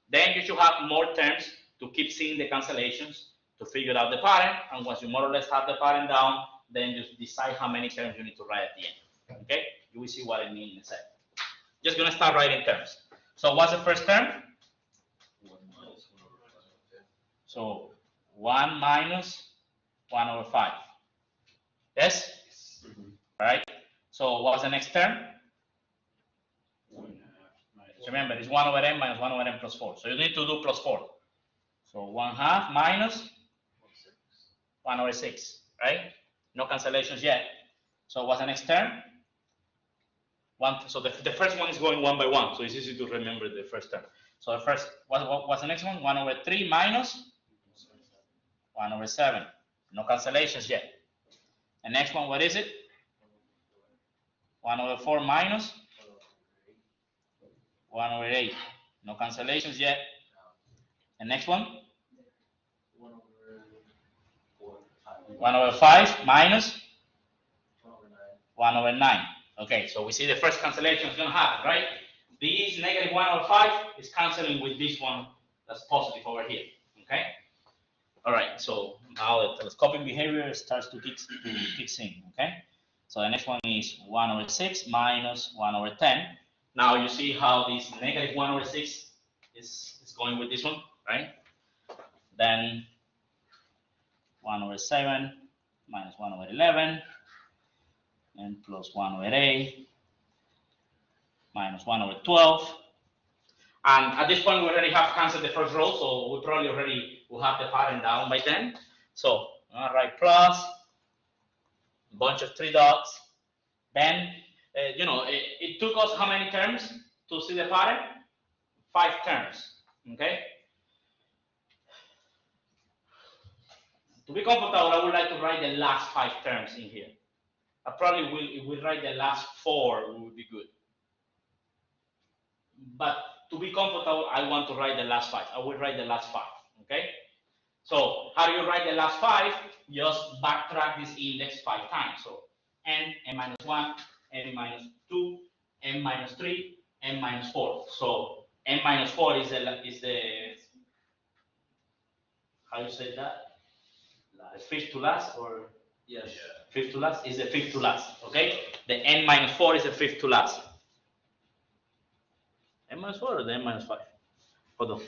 Then you should have more terms to keep seeing the cancellations to figure out the pattern, and once you more or less have the pattern down, then you decide how many terms you need to write at the end, okay? You will see what I mean in a second. Just gonna start writing terms. So what's the first term? 1 minus 1 over 5. So 1 minus 1 over 5. Yes? Right? So what's the next term? 1 half minus. Remember, it's 1 over n minus 1 over n plus 4. So you need to do plus 4. So 1 half minus 1 over 6, right? No cancellations yet. So what's the next term? So the first one is going 1 by 1, so it's easy to remember the first term. So the first, what's the next one? 1 over 3 minus 1 over 7. No cancellations yet. The next one, what is it? 1 over 4 minus 1 over 8. No cancellations yet. The next one? 1 over 5 minus 1 over 9. Okay, so we see the first cancellation is going to happen, right? This negative 1 over 5 is canceling with this one that's positive over here, okay? All right, so now the telescopic behavior starts to kick in, okay? So the next one is 1 over 6 minus 1 over 10. Now you see how this negative 1 over 6 is going with this one, right? Then 1 over 7 minus 1 over 11 and plus 1 over 8 minus 1 over 12. And at this point, we already have canceled the first row, so we probably already will have the pattern down by then. So I'm gonna write plus, a bunch of 3 dots. Then, it took us how many terms to see the pattern? 5 terms, okay? To be comfortable, I would like to write the last 5 terms in here. I probably will, if we write the last 4, it would be good. But to be comfortable, I want to write the last 5. I will write the last 5, okay? So how do you write the last 5? Just backtrack this index 5 times. So n minus 1, n minus 2, n minus 3, n minus 4. So n minus 4 is the how you say that? The fifth to last, or Yes. fifth to last is the fifth to last, okay? The n minus 4 is the fifth to last. N minus 4 or the n minus 5? Hold on.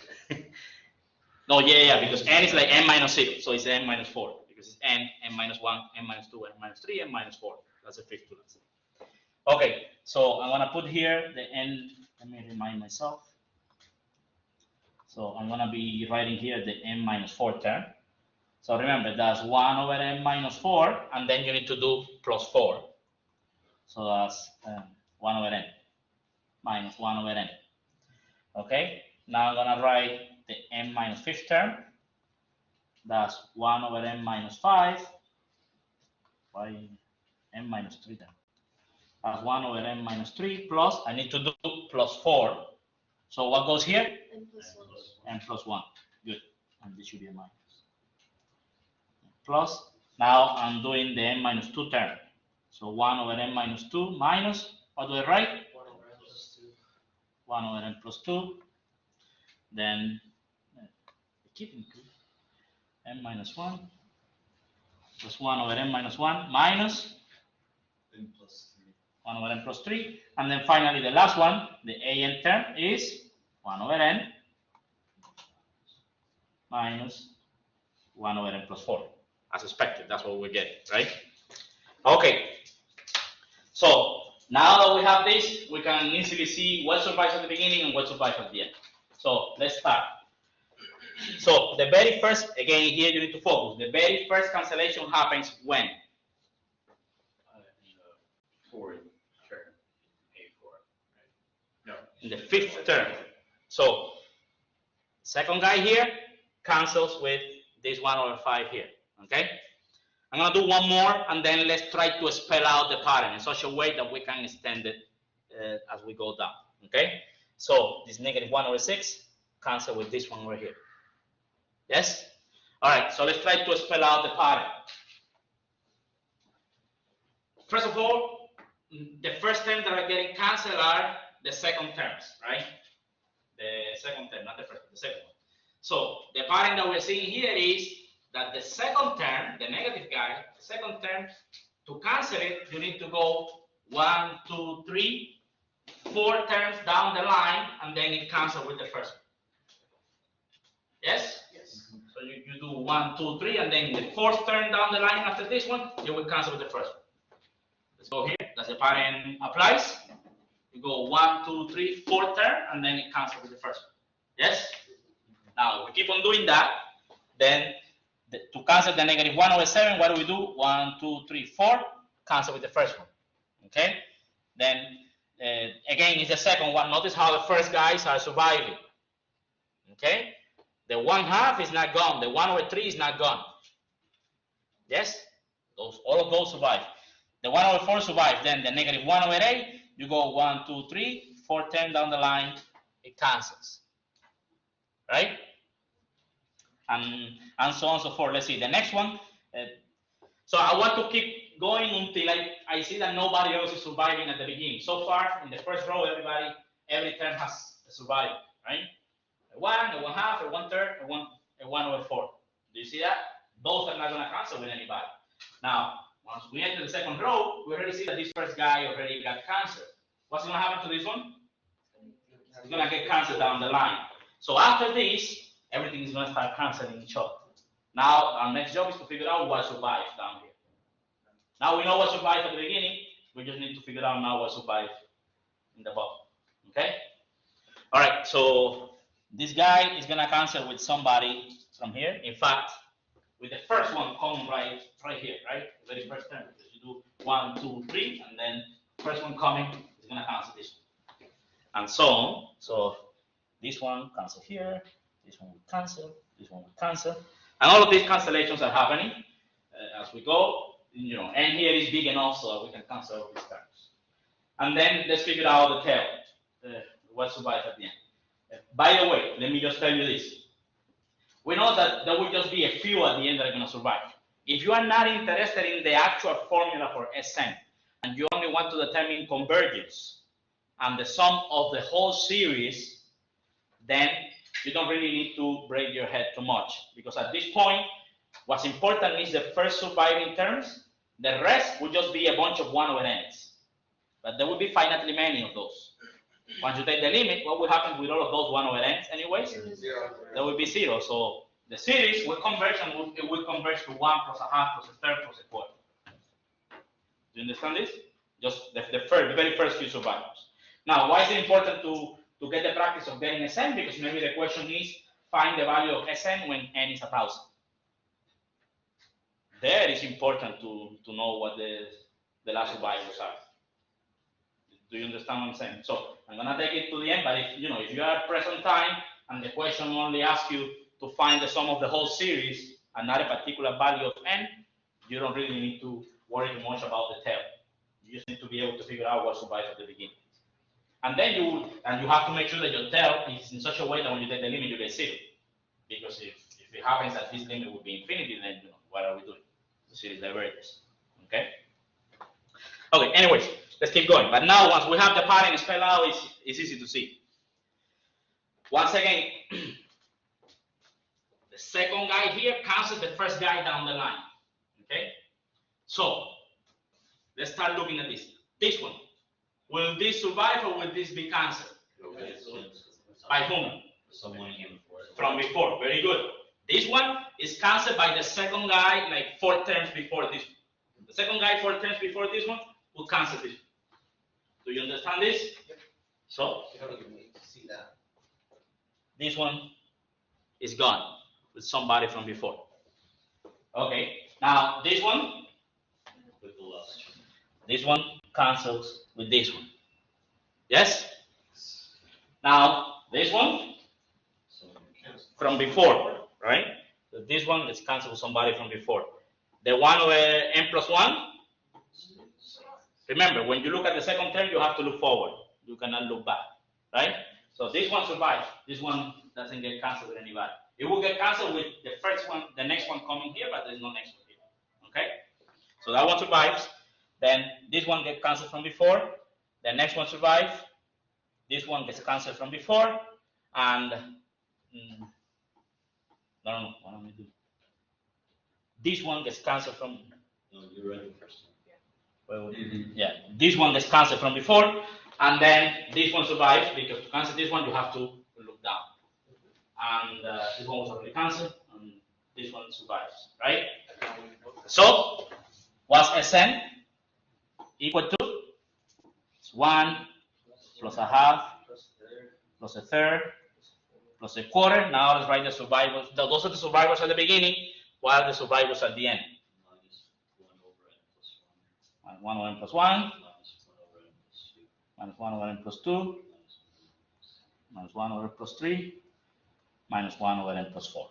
No, yeah, because n is like n minus 6, so it's n minus 4, because it's n minus 1, n minus 2, n minus 3, n minus 4. That's the fifth to last. Okay, so I'm gonna put here the n, let me remind myself. So I'm gonna be writing here the n minus 4 term. So remember, that's 1 over n minus 4, and then you need to do plus 4. So that's 1 over n minus 1 over n. Okay, now I'm gonna write the n minus 5th term. That's 1 over n minus 5. Why n minus 3 then? That's 1 over n minus 3 plus, I need to do plus 4. So what goes here? N plus 1. N plus 1. Good. And this should be a minus. Plus, now I'm doing the n minus 2 term. So 1 over n minus 2 minus, what do I write? 1 over n plus 2. 1 over n plus 2. Then, keep increasing. N minus 1 plus 1 over n minus 1 minus N plus 3. 1 over n plus 3. And then finally, the last one, the an term is 1 over n minus 1 over n plus 4. As expected, that's what we're getting, right? Okay. So now that we have this, we can easily see what survives at the beginning and what survives at the end. So let's start. So the very first, again, here you need to focus. The very first cancellation happens when? In the fourth term, A4, right? No. In the fifth term. So second guy here cancels with this 1 over 5 here, okay? I'm gonna do one more and then let's try to spell out the pattern in such a way that we can extend it as we go down, okay? So this negative 1 over 6 cancel with this one over here. Yes? All right, so let's try to spell out the pattern. First of all, the first terms that are getting canceled are the second terms, right? The second term, not the first, the second one. So the pattern that we're seeing here is that the second term, the negative guy, the second term, to cancel it, you need to go 1, 2, 3, 4 terms down the line, and then it cancels with the first one. Yes? Yes. So you do 1, 2, 3, and then the fourth term down the line after this one, you will cancel with the first one. Let's go here. That's the pattern applies. You go 1, 2, 3, 4 term, and then it cancels with the first one. Yes? Now, we keep on doing that. Then, to cancel the negative 1 over 7, what do we do? 1, 2, 3, 4, cancel with the first one. Okay? Then, again, it's the second one. Notice how the first guys are surviving. Okay? The 1/2 is not gone. The 1 over 3 is not gone. Yes? All of those survive. The 1 over 4 survives. Then the negative 1 over 8, you go 1, 2, 3, 4, 10 down the line, it cancels. Right? And so on and so forth. Let's see. The next one. So I want to keep going until I see that nobody else is surviving at the beginning. So far, in the first row, every term has survived, right? A 1, a 1/2, a 1/3, a 1 over 4. Do you see that? Those are not going to cancel with anybody. Now, once we enter the second row, we already see that this first guy already got canceled. What's going to happen to this one? It's going to get canceled down the line. So after this, everything is going to start canceling each other. Now, our next job is to figure out what survives down here. Now we know what survived at the beginning. We just need to figure out now what survived in the bottom. Okay? All right, so this guy is going to cancel with somebody from here. In fact, with the first one coming right here, right? The very first term. Because you do 1, 2, 3, and then first one coming is going to cancel this one. And so on. So this one cancel here. This one will cancel. This one will cancel. And all of these cancellations are happening as we go. You know, and here is big enough so we can cancel all these terms. And then let's figure out the tail. What survives at the end. By the way, let me just tell you this. We know that there will just be a few at the end that are going to survive. If you are not interested in the actual formula for Sn, and you only want to determine convergence and the sum of the whole series, then you don't really need to break your head too much. Because at this point, what's important is the first surviving terms. The rest will just be a bunch of 1 over n's. But there will be finitely many of those. Once you take the limit, what will happen with all of those 1 over n's anyways? 0. There will be 0. So the series will converge and it will converge to 1 plus a half plus a third plus a quarter. Do you understand this? Just the very first few survivors. Now, why is it important to get the practice of getting Sn? Because maybe the question is, find the value of Sn when n is 1,000. There it's important to know what the last survivors are. Do you understand what I'm saying? So I'm gonna take it to the end, but if you are pressed on time and the question only asks you to find the sum of the whole series and not a particular value of n, you don't really need to worry too much about the tail. You just need to be able to figure out what survives at the beginning. And then you have to make sure that your tail is in such a way that when you take the limit, you get 0. Because if it happens that this limit would be infinity, then what are we doing? The series diverges. Okay? Okay, anyways, let's keep going. But now, once we have the pattern spelled out, it's easy to see. Once again, the second guy here cancels the first guy down the line. Okay? So, let's start looking at this. This one. Will this survive or will this be cancelled? By whom? Someone here before. From before. Very good. This one is cancelled by the second guy like 4 terms before this one. The second guy 4 terms before this one will cancel this. Do you understand this? Yep. So You don't even need to see that. this one is gone with somebody from before. Okay, now this one With the last. This one cancels with this one. Yes? Now, this one So cancel. from before, right? So this one is cancelled with somebody from before. The one over n plus 1, remember, when you look at the second term, you have to look forward. You cannot look back, right? So this one survives. This one doesn't get cancelled with anybody. It will get cancelled with the first one, the next one coming here, but there's no next one here. Okay? So that one survives. Then this one gets cancelled from before. The next one survives. This one gets cancelled from before. And no, what am I doing? This one gets cancelled from. No, you're right the first time. Well, yeah, this one gets cancelled from before, and then this one survives because to cancel this one you have to look down. And this one was already cancelled, and this one survives, right? So, what's Sn equal to? It's 1 plus a half plus a third plus a quarter. Now let's write the survivors. Those are the survivors at the beginning, while the survivors at the end. Minus 1 over n plus 1. Minus 1 over n plus 1. Minus 1 over n plus 2. Minus 1 over n plus 3. Minus 1 over n plus 4.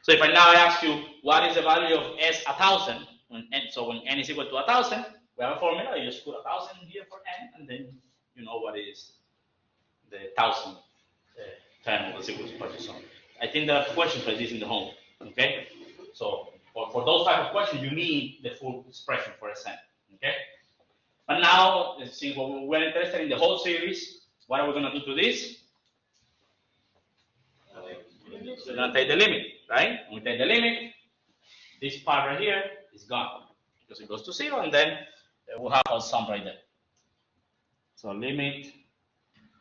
So if I now ask you what is the value of s 1,000, when n is equal to 1,000, we have a formula. You just put 1,000 here for n, and then you know what is the 1,000 term of the sequence partition. So I think there are questions like this in the home. Okay, so for those type of questions, you need the full expression for Sn. Okay, but now let's see what we're interested in the whole series. What are we going to do to this? We're going to take the limit, right? When we take the limit, this part right here is gone because it goes to 0, and then we'll have a sum right there. So limit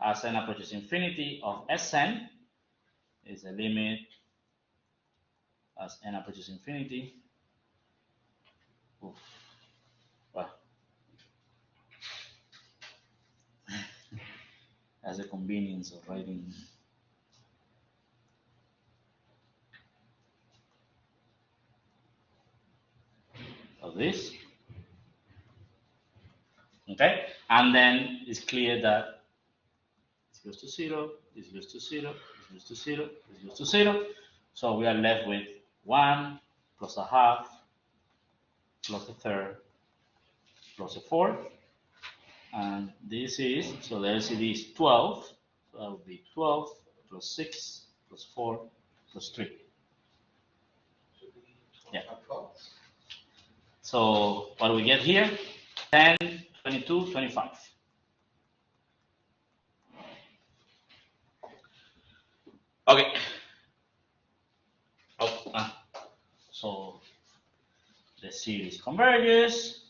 as n approaches infinity of Sn is a limit as n approaches infinity. Oof. Well, as a convenience of writing. Of this. Okay, and then it's clear that this goes to 0, this goes to 0, this goes to 0, this goes to 0. So we are left with 1 plus a half plus a third plus a fourth. And this is, so the LCD is 12. So that would be 12 plus 6 plus 4 plus 3. Yeah. So what do we get here? 10, 22, 25. Okay. So the series converges.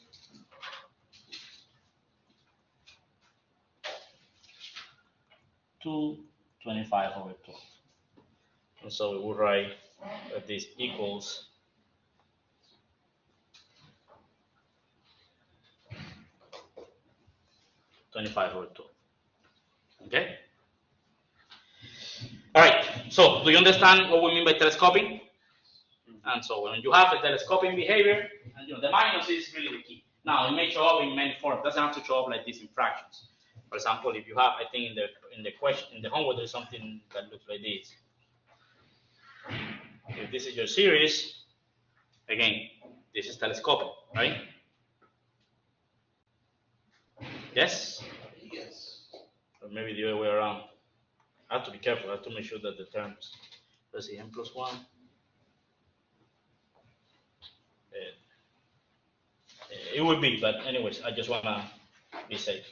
To 25 over 12. And so we will write that this equals 25 over 12. Okay? All right. So do you understand what we mean by telescoping? And so when you have a telescoping behavior, and the minus is really the key. Now it may show up in many forms. It doesn't have to show up like this in fractions. For example, if you have, I think in the question in the homework there's something that looks like this. If this is your series, again, this is telescoping, right? Yes? Yes. Or maybe the other way around. I have to be careful. I have to make sure that the terms, let's see, n plus 1. It would be, but anyways, I just want to be safe.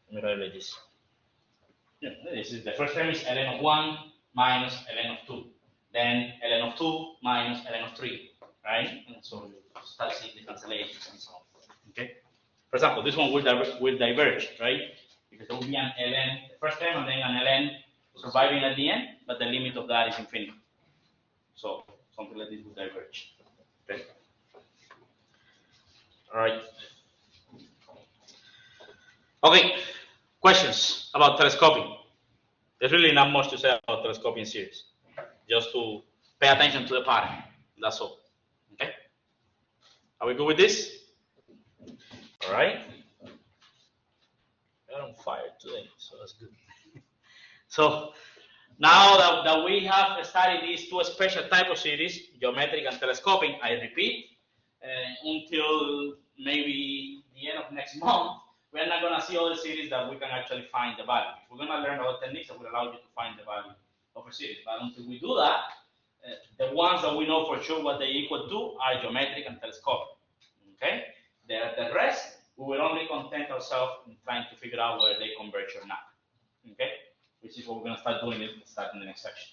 Let me write it like this. Yeah, this is the first term is ln of 1 minus ln of 2. Then ln of 2 minus ln of 3, right? And so you start seeing the cancellations and so on. Okay? For example, this one will diverge, right? Because there will be an ln, the first term, and then an ln surviving at the end, but the limit of that is infinity. So something like this would diverge. Okay. All right. Okay. Questions about telescoping? There's really not much to say about telescoping series. Just to pay attention to the pattern. That's all. Okay. Are we good with this? All right. We're on fire today, so that's good. So now that we have studied these two special type of series, geometric and telescoping, I repeat, until maybe the end of next month, we're not going to see all the series that we can actually find the value. We're going to learn other techniques that will allow you to find the value of a series. But until we do that, the ones that we know for sure what they equal to are geometric and telescopic. Okay? The rest, we will only content ourselves in trying to figure out whether they converge or not. Okay? Which is what we're going to start doing in the next section.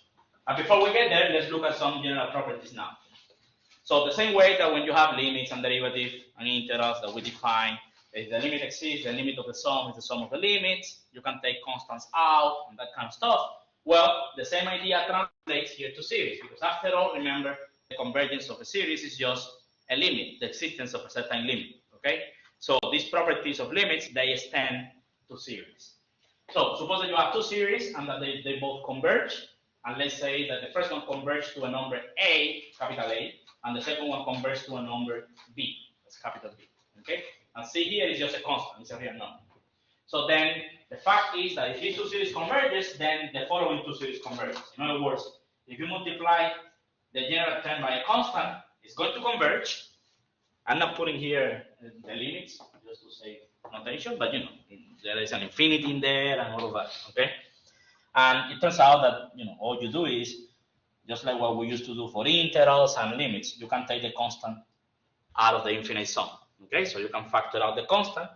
And before we get there, let's look at some general properties now. So the same way that when you have limits and derivatives and integrals that we define, if the limit exists, the limit of the sum is the sum of the limits, you can take constants out and that kind of stuff. Well, the same idea translates here to series, because after all, remember, the convergence of a series is just a limit, the existence of a certain limit, okay? So these properties of limits, they extend to series. So suppose that you have two series and that they both converge, and let's say that the first one converges to a number A, capital A, and the second one converges to a number B, that's capital B, okay? And C here is just a constant, it's a real number. So then the fact is that if these two series converges, then the following two series converge. In other words, if you multiply the general term by a constant, it's going to converge. I'm not putting here the limits, just to say notation, but you know, there is an infinity in there and all of that, okay? And it turns out that, you know, all you do is, just like what we used to do for integrals and limits, you can take the constant out of the infinite sum, okay? So you can factor out the constant,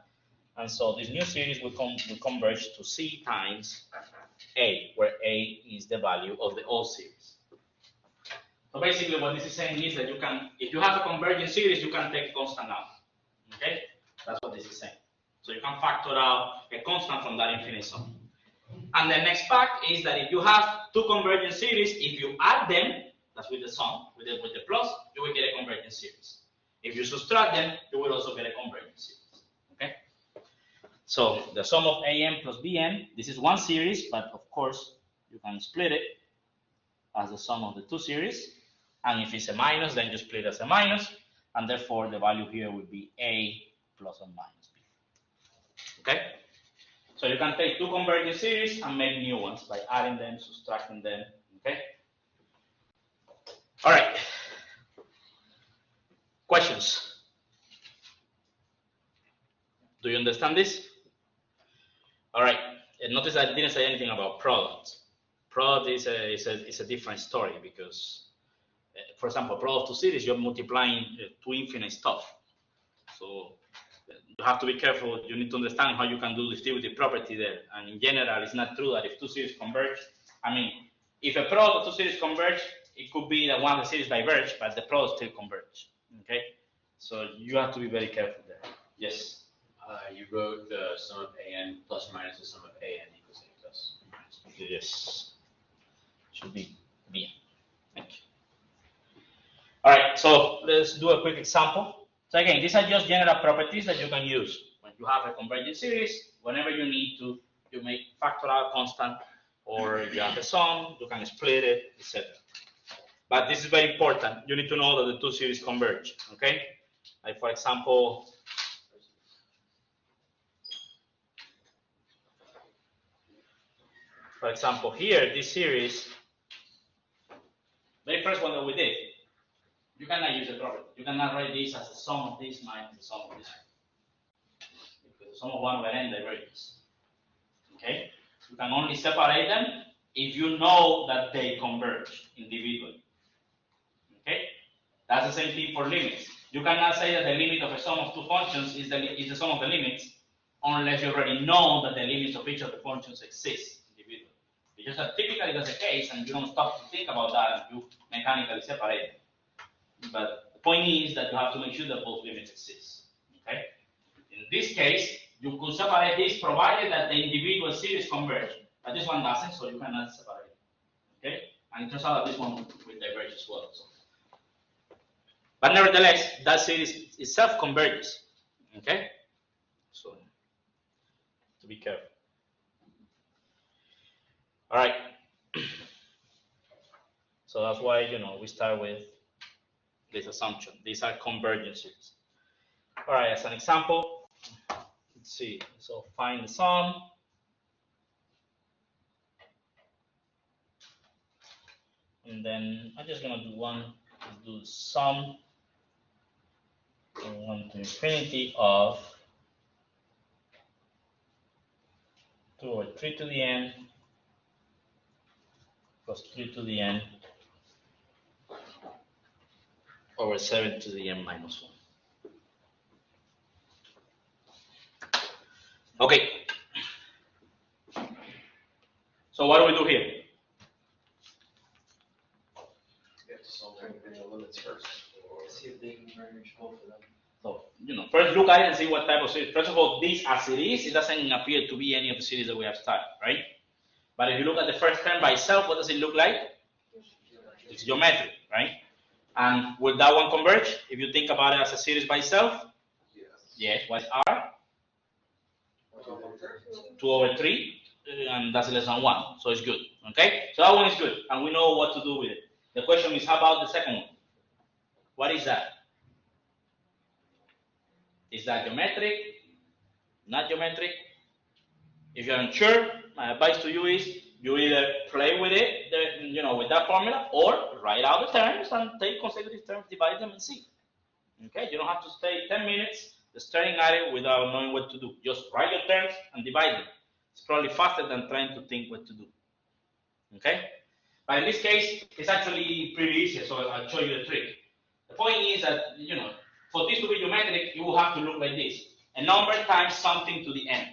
and so this new series will converge to C times A, where A is the value of the old series. So basically what this is saying is that you can, if you have a converging series, you can take constant out, okay? That's what this is saying. So you can factor out a constant from that infinite sum. And the next fact is that if you have two convergent series, if you add them, that's with the sum, with the plus, you will get a convergent series. If you subtract them, you will also get a convergent series. Okay? So the sum of an plus bn, this is one series, but of course you can split it as the sum of the two series. And if it's a minus, then you split as a minus, and therefore the value here would be a plus or minus b. Okay? So you can take two convergent series and make new ones by adding them, subtracting them, okay? All right. Questions? Do you understand this? All right. And notice I didn't say anything about products. Product is a different story because, for example, product of two series, you're multiplying two infinite stuff. So you have to be careful. You need to understand how you can do distributive property there. And in general, it's not true that if two series converge, I mean, if a product of two series converge, it could be that one of the series diverge, but the product still converge. Okay? So you have to be very careful there. Yes? You wrote the sum of an plus or minus the sum of an equals a plus or minus b. Yes. Should be b. Thank you. All right, so let's do a quick example. So again, these are just general properties that you can use when you have a convergent series. Whenever you need to, you make factor out constant, or you have a sum, you can split it, etc. But this is very important. You need to know that the two series converge. Okay, like for example, here, this series, very first one that we did, you cannot use a property. You cannot write this as the sum of this minus the sum of this. Because the sum of 1 over n diverges. Okay? You can only separate them if you know that they converge individually. Okay? That's the same thing for limits. You cannot say that the limit of a sum of two functions is the sum of the limits unless you already know that the limits of each of the functions exist individually. Because typically that's the case, and you don't stop to think about that and you mechanically separate them. But the point is that you have to make sure that both limits exist. Okay? In this case, you could separate this provided that the individual series converge. But this one doesn't, so you cannot separate it. Okay? And it turns out that this one will diverge as well. So. But nevertheless, that series itself converges. Okay? So, to be careful. All right. So that's why, we start with this assumption. These are convergences. All right, as an example, let's see. So find the sum. And then I'm just going to do one. Let's do the sum from 1 to infinity of 2 over 3 to the n plus 3 to the n over 7 to the n minus 1. Okay. So what do we do here? We have to solve the individual limits first. See if they converge both of them. So, first look at it and see what type of series. First of all, this as it is, it doesn't appear to be any of the series that we have started, right? But if you look at the first term by itself, what does it look like? It's geometric, right? And will that one converge? If you think about it as a series by itself? Yes. Yes. What is R? 2 over 3, and that's less than 1, so it's good, okay? So that one is good, and we know what to do with it. The question is, how about the second one? What is that? Is that geometric? Not geometric? If you're unsure, my advice to you is you either play with it, with that formula, or write out the terms and take consecutive terms, divide them, and see. Okay, you don't have to stay 10 minutes staring at it without knowing what to do. Just write your terms and divide them. It's probably faster than trying to think what to do. Okay? But in this case, it's actually pretty easy, so I'll show you the trick. The point is that, for this to be geometric, it will have to look like this. A number times something to the n.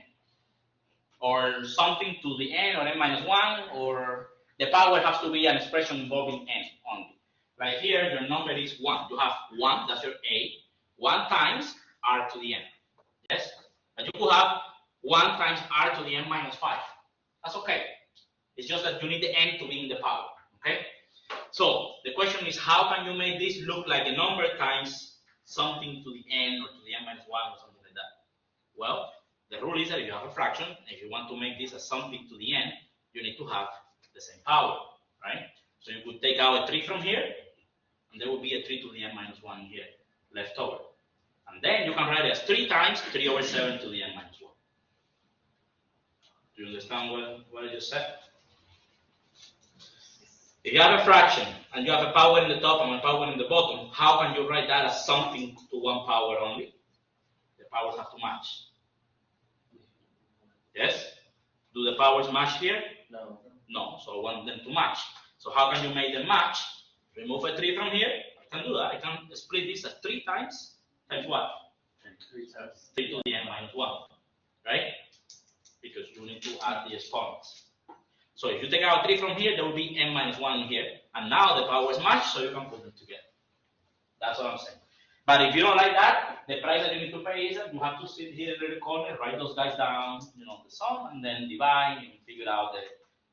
Or something to the n or n minus 1, or the power has to be an expression involving n only. Like here, your number is 1. You have 1, that's your a. 1 times r to the n. Yes? But you could have 1 times r to the n minus 5. That's okay. It's just that you need the n to be in the power. Okay? So the question is, how can you make this look like a number times something to the n or to the n minus 1 or something like that? Well, the rule is that if you have a fraction, if you want to make this as something to the n, you need to have the same power, right? So you could take out a 3 from here, and there will be a 3 to the n minus 1 here left over. And then you can write it as 3 times 3 over 7 to the n minus 1. Do you understand what I just said? If you have a fraction and you have a power in the top and a power in the bottom, how can you write that as something to one power only? The powers have to match. Yes? Do the powers match here? No. No, so I want them to match. So how can you make them match? Remove a 3 from here. I can do that. I can split this as 3 times what? 3 times 3 to the n minus 1, right? Because you need to add the exponents. So if you take out 3 from here, there will be n minus 1 in here. And now the powers match, so you can put them together. That's what I'm saying. But if you don't like that, the price that you need to pay is that you have to sit here in the corner, write those guys down, the sum, and then divide and figure out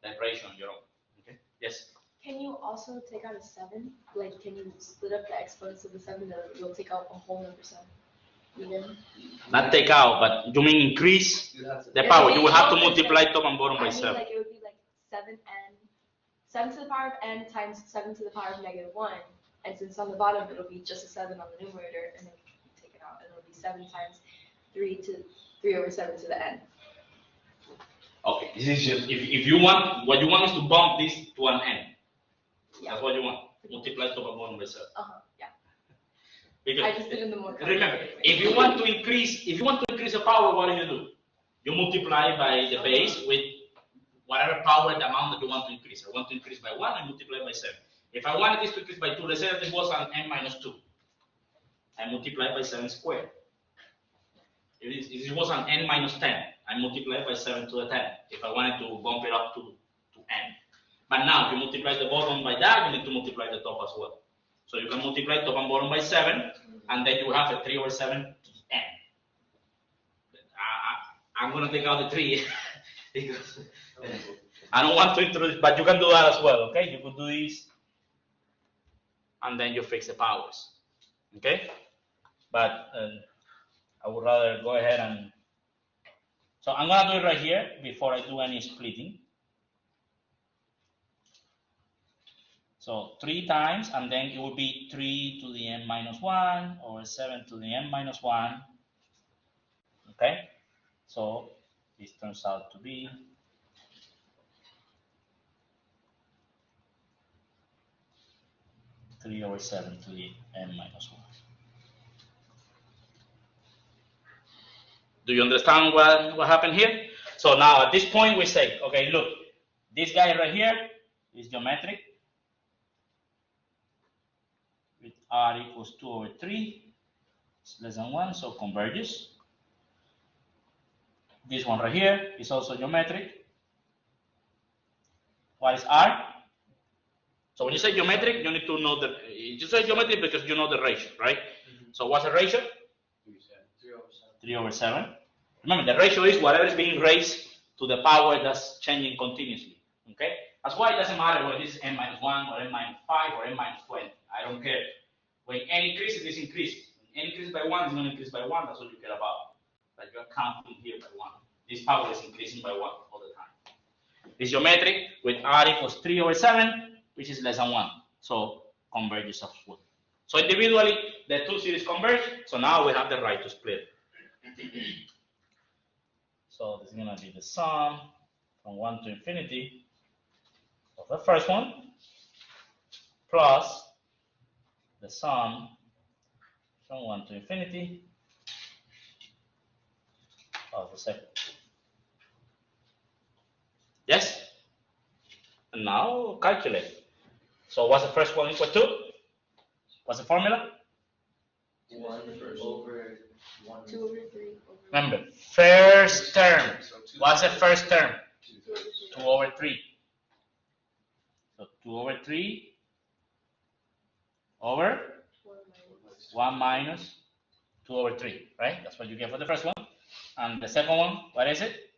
the ratio on your own. Okay? Yes? Can you also take out a 7? Like, can you split up the exponents of the 7 that you'll take out a whole number 7? Even? Not take out, but you mean increase You have to. the power. You will have to multiply top and bottom by 7. Like, it would be like 7 to the power of n times 7 to the power of negative 1. And since on the bottom it'll be just a 7 on the numerator, and then you take it out, and it'll be 7 times 3 over 7 to the n. Okay, this is just, if you want, what you want is to bump this to an n. Yeah. That's what you want. Multiply top and bottom by 7. Yeah. Because I just did it in the more remember, complicated way. if you want to increase the power, what do? You multiply by the base with whatever power the amount that you want to increase. I want to increase by 1 and multiply by 7. If I wanted this to increase by 2, let's say that this was an n minus 2. I multiply by 7 squared. If it was an n minus 10, I multiply by 7 to the 10. If I wanted to bump it up to n. But now, if you multiply the bottom by that, you need to multiply the top as well. So you can multiply top and bottom by 7, and then you have a 3 over 7 to the n. I'm going to take out the 3 because I don't want to introduce, but you can do that as well, okay? You could do this, and then you fix the powers, okay? But I would rather go ahead and, so I'm gonna do it right here before I do any splitting. So 3 times, and then it will be 3 to the n minus 1 over 7 to the n minus 1, okay? So this turns out to be 3 over 7 to the n minus 1. Do you understand what happened here? So now at this point we say, okay, look, this guy right here is geometric with r equals 2 over 3, it's less than 1, so converges. This one right here is also geometric. What is r? So when you say geometric, you need to know you say geometric because you know the ratio, right? So what's the ratio? 3 over 7. Remember, the ratio is whatever is being raised to the power that's changing continuously, okay? That's why it doesn't matter whether this is n minus 1 or n minus 5 or n minus 20. I don't care. When n increases, this increases. When n increases by 1, it's going to increase by 1. That's what you care about. But you're counting here by 1. This power is increasing by 1 all the time. It's geometric with r equals 3 over 7, which is less than 1. So converges of 1. So individually, the two series converge. So now we have the right to split. So this is going to be the sum from 1 to infinity of the first one plus the sum from 1 to infinity of the second. Yes? And now calculate. So what's the first one equal to? What's the formula? 2 over 3. Remember, first term. What's the first term? 2 over 3. So 2 over 3 over 1 minus 2 over 3, right? That's what you get for the first one. And the second one, what is it?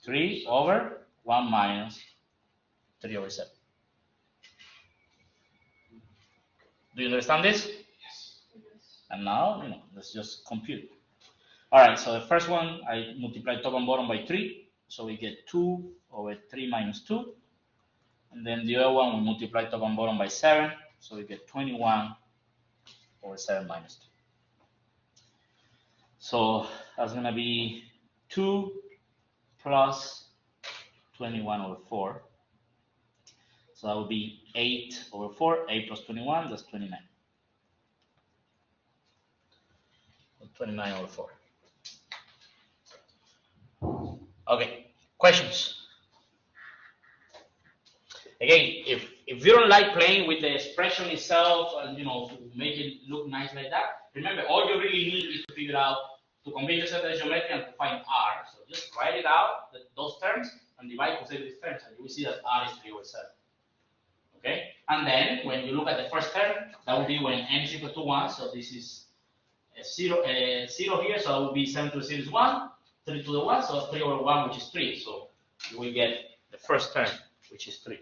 3 over 1 minus 3 over 7. Do you understand this? Yes. And now, let's just compute. All right, so the first one, I multiply top and bottom by 3. So we get 2 over 3 minus 2. And then the other one, we multiply top and bottom by 7. So we get 21 over 7 minus 2. So that's going to be 2 plus 21 over 4. So that would be 8 over 4. 8 plus 21, that's 29. 29 over 4. Okay, questions? Again, if you don't like playing with the expression itself and to make it look nice like that, remember all you really need is to figure out to convince yourself that it's geometry and to find r. So just write it out, those terms, and divide both of these terms, and you will see that r is 3 over 7. Okay? And then when you look at the first term, that will be when n is equal to 1. So this is 0 here, so that will be 7 to the 0 is 1, 3 to the 1, so that's 3 over 1, which is 3. So you will get the first term, which is 3.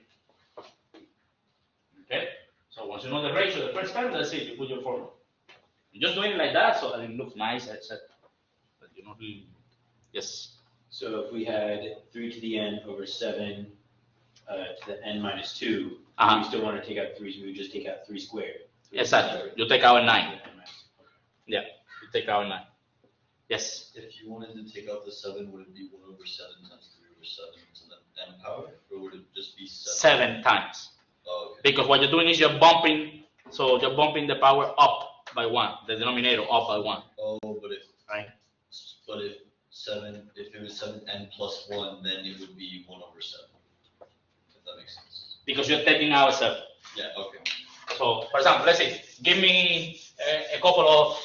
Okay? So once you know the ratio, the first term, that's it, you put your formula. You're just doing it like that, so that it looks nice, etc. But you're not really, yes. So if we had 3 to the n over 7 to the n minus 2, we still want to take out 3, so we would just take out 3 squared. Exactly. You take out 9. Yeah, you take out 9. Yes? If you wanted to take out the 7, would it be 1 over 7 times 3 over 7 to the n power? Or would it just be 7? 7 times. Oh, okay. Because what you're doing is you're bumping the power up by 1, the denominator up by 1. Oh, but if Right. But if it was 7n plus 1, then it would be 1 over 7. If that makes sense. Because you're taking out 7. Yeah, okay. So, for example, let's see, give me a couple of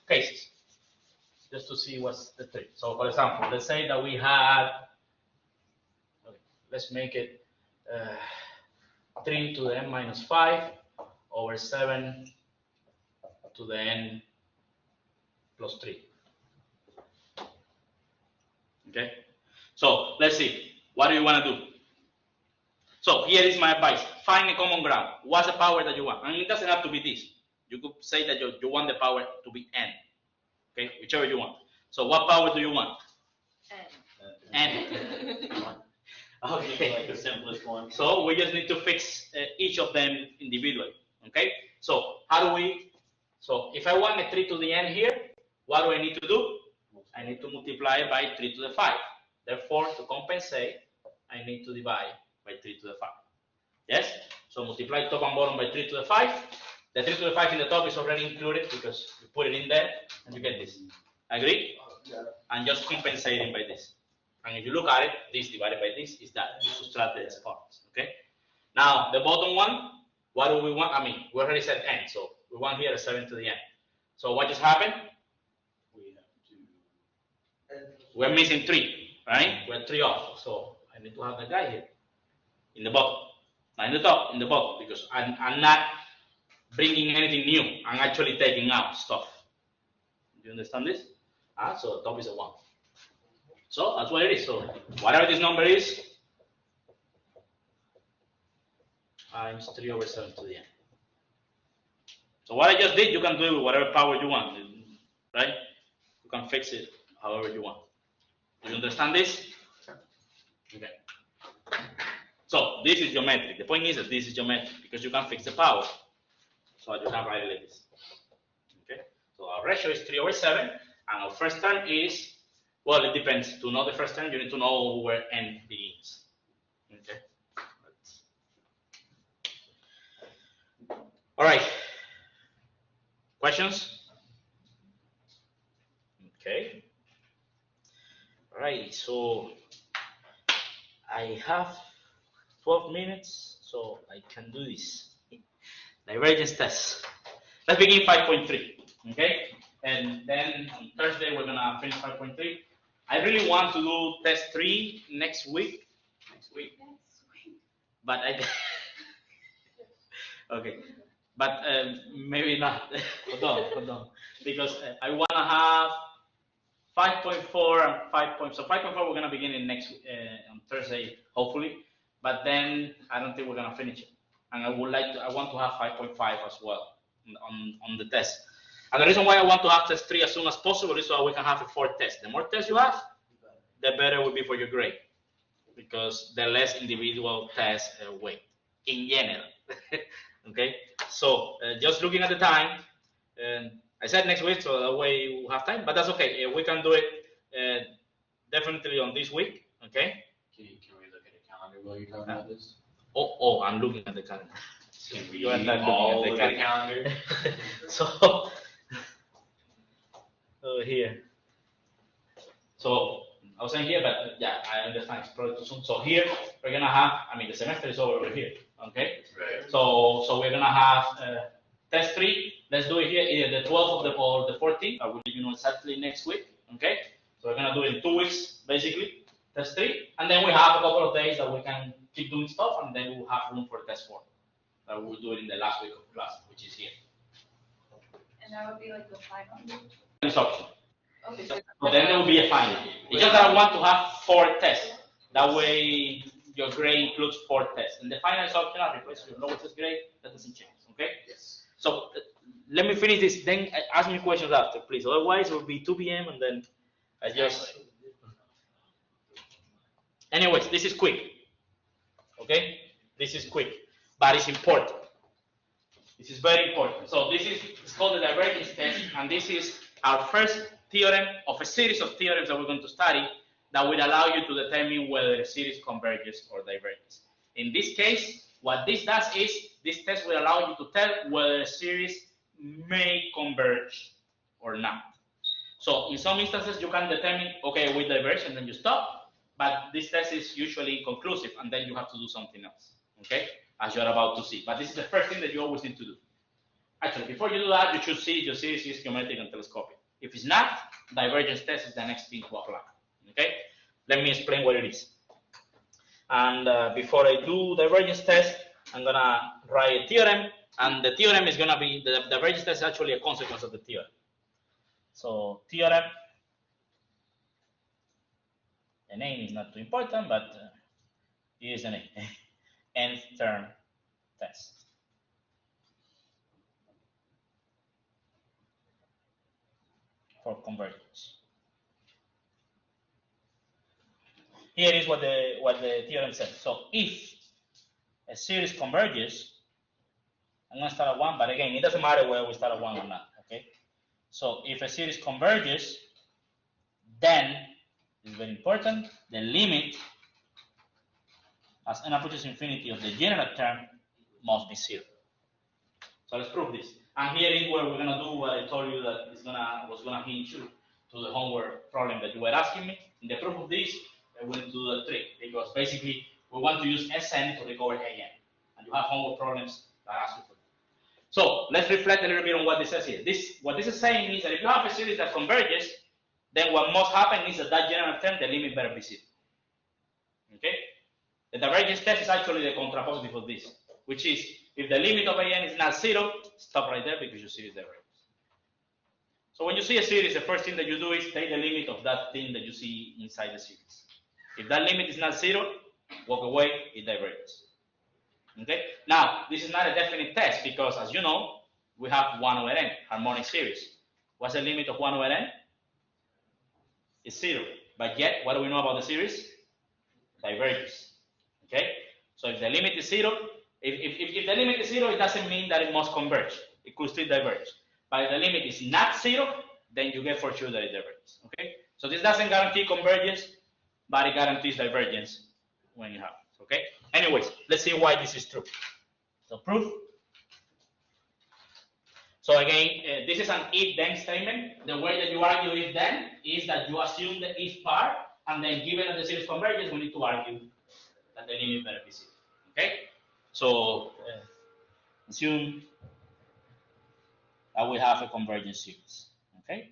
cases just to see what's the trick. So, for example, let's say that we had, let's make it 3 to the n minus 5 over 7 to the n plus 3. Okay? So let's see. What do you want to do? So here is my advice. Find a common ground. What's the power that you want? And it doesn't have to be this. You could say that you want the power to be n. Okay, whichever you want. So what power do you want? N. Okay. Like the simplest one. So we just need to fix each of them individually. Okay. So how do we? So if I want a 3 to the n here, what do I need to do? I need to multiply it by 3 to the 5. Therefore, to compensate, I need to divide by 3 to the 5. Yes? So multiply top and bottom by 3 to the 5. The 3 to the 5 in the top is already included because you put it in there and you get this. Agree? Yeah. And just compensating by this. And if you look at it, this divided by this is that. You subtract the exponents. Okay? Now, the bottom one, what do we want? I mean, we already said n, so we want here a 7 to the n. So what just happened? We have to. We're missing 3, right? We're 3 off. So I need to have the guy here in the bottom. Not in the top, in the bottom, because I'm not bringing anything new. I'm actually taking out stuff. Do you understand this? So top is a 1. So that's what it is. So whatever this number is, times 3 over 7 to the n. So what I just did, you can do it with whatever power you want, right? You can fix it however you want. Do you understand this? Okay. So this is geometric. The point is that this is geometric because you can fix the power. So I just have write it like this. Okay. So our ratio is 3 over 7, and our first term is, well, it depends. To know the first term, you need to know where n begins. Okay. All right. Questions? Okay. All right. So I have 12 minutes, so I can do this. Divergence test. Let's begin 5.3. Okay. And then on Thursday we're gonna finish 5.3. I really want to do test 3 next week. But I okay. But maybe not. Hold on. Because I wanna have 5.4 and 5. So 5.4 we're gonna begin in next on Thursday, hopefully. But then I don't think we're gonna finish it. And I want to have 5.5 as well on the test. And the reason why I want to have test 3 as soon as possible is so we can have a 4th test. The more tests you have, the better it will be for your grade, because the less individual tests weight in general. Okay, so just looking at the time, I said next week, so that way we'll have time, but that's okay. We can do it definitely on this week. Okay. Can we look at a calendar while you're talking about this? Oh, I'm looking at the calendar. Can we You are not all looking look at at the the calendar? So here. So I was saying here, but yeah, I understand it's probably too soon. So here we're gonna have, I mean, the semester is over here. Okay. Right. So we're gonna have test 3. Let's do it here, either the 12th or the 14th. I will let you know exactly next week. Okay. So we're gonna do it in 2 weeks, basically. Test 3, and then we have a couple of days that we can keep doing stuff, and then we'll have room for test 4. We'll do it in the last week of class, which is here. And that would be like the 500. This option. Okay, So then there will be a final. It's just that I want to have 4 tests. That way your grade includes 4 tests. And the final is optional, replace your lowest grade, that doesn't change, okay? Yes. So let me finish this, then ask me questions after, please. Otherwise it will be 2 p.m. and then I just... Anyways, this is quick, okay? This is quick, but it's important. This is very important. So this is, it's called the divergence test, and this is our first theorem of a series of theorems that we're going to study that will allow you to determine whether a series converges or diverges. In this case, what this does is, this test will allow you to tell whether a series may converge or not. So in some instances, you can determine, okay, we diverge, and then you stop. But this test is usually inconclusive, and then you have to do something else, okay? As you're about to see. But this is the first thing that you always need to do. Actually, before you do that, you should see your series is geometric and telescopic. If it's not, divergence test is the next thing to apply, okay? Let me explain what it is. And before I do divergence test, I'm gonna write a theorem, and the theorem is gonna be, the divergence test is actually a consequence of the theorem. So theorem, the name is not too important, but it is the name. Nth term test. For convergence. Here is what the theorem says. So if a series converges, I'm going to start at 1, but again, it doesn't matter whether we start at 1 or not, okay? So if a series converges, then, it's very important, the limit as n approaches infinity of the general term must be 0. So let's prove this. And here is where we're going to do what I told you that was going to hint you to the homework problem that you were asking me. In the proof of this, we will do the trick, because basically we want to use Sn to recover An. And you have homework problems that ask you for that. So let's reflect a little bit on what this says here. What this is saying is that if you have a series that converges, then what must happen is that general term, the limit better be 0. Okay? The divergence test is actually the contrapositive of this, which is if the limit of An is not 0, stop right there because your series diverges. So when you see a series, the first thing that you do is take the limit of that thing that you see inside the series. If that limit is not 0, walk away, it diverges. Okay? Now, this is not a definite test because, as you know, we have 1 over n, harmonic series. What's the limit of 1 over n? It's 0. But yet, what do we know about the series? Diverges. Okay? So if the limit is 0, if the limit is 0, it doesn't mean that it must converge. It could still diverge. But if the limit is not 0, then you get for sure that it diverges. Okay? So this doesn't guarantee convergence, but it guarantees divergence when you have it. Okay? Anyways, let's see why this is true. So proof. So again, this is an if-then statement. The way that you argue if-then is that you assume the if part, and then given that the series converges, we need to argue that the limit better be 0. Okay? So assume that we have a convergence series. Okay?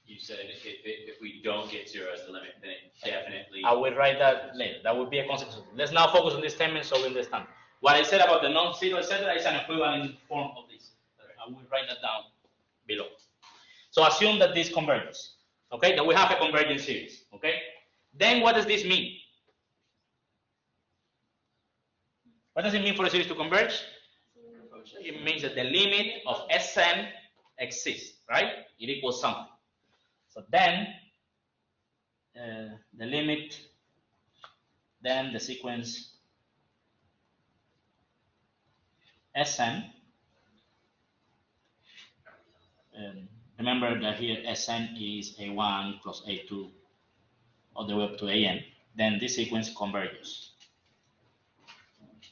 You said if we don't get 0 as the limit, then it definitely. I will write that later. That would be a consequence. Let's now focus on this statement so we understand. What I said about the non-zero, etc., is an equivalent form of this. I will write that down below. So assume that this converges. Okay, that we have a convergent series. Okay, then what does this mean? What does it mean for a series to converge? It means that the limit of Sn exists, right? It equals something. So then the limit, then the sequence Sn. Remember that here Sn is A1 plus A2 all the way up to An. Then this sequence converges.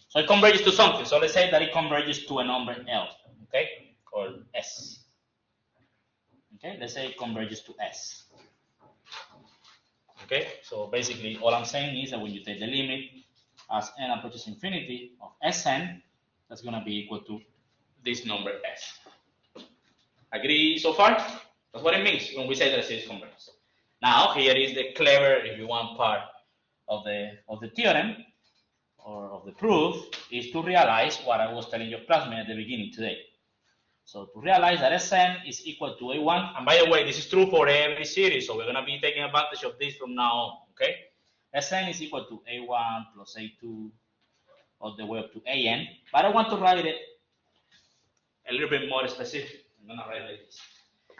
So it converges to something. So let's say that it converges to a number L, okay, or S. Okay, let's say it converges to S. Okay, so basically all I'm saying is that when you take the limit as n approaches infinity of Sn, that's going to be equal to this number S. Agree so far? That's what it means when we say that a series converges. Now here is the clever, if you want, part of the theorem or of the proof is to realize what I was telling your classmate at the beginning today. So to realize that Sn is equal to A1, and by the way, this is true for every series, so we're going to be taking advantage of this from now on, okay? Sn is equal to A1 plus A2 all the way up to An, but I want to write it a little bit more specific. I'm going to write it like this.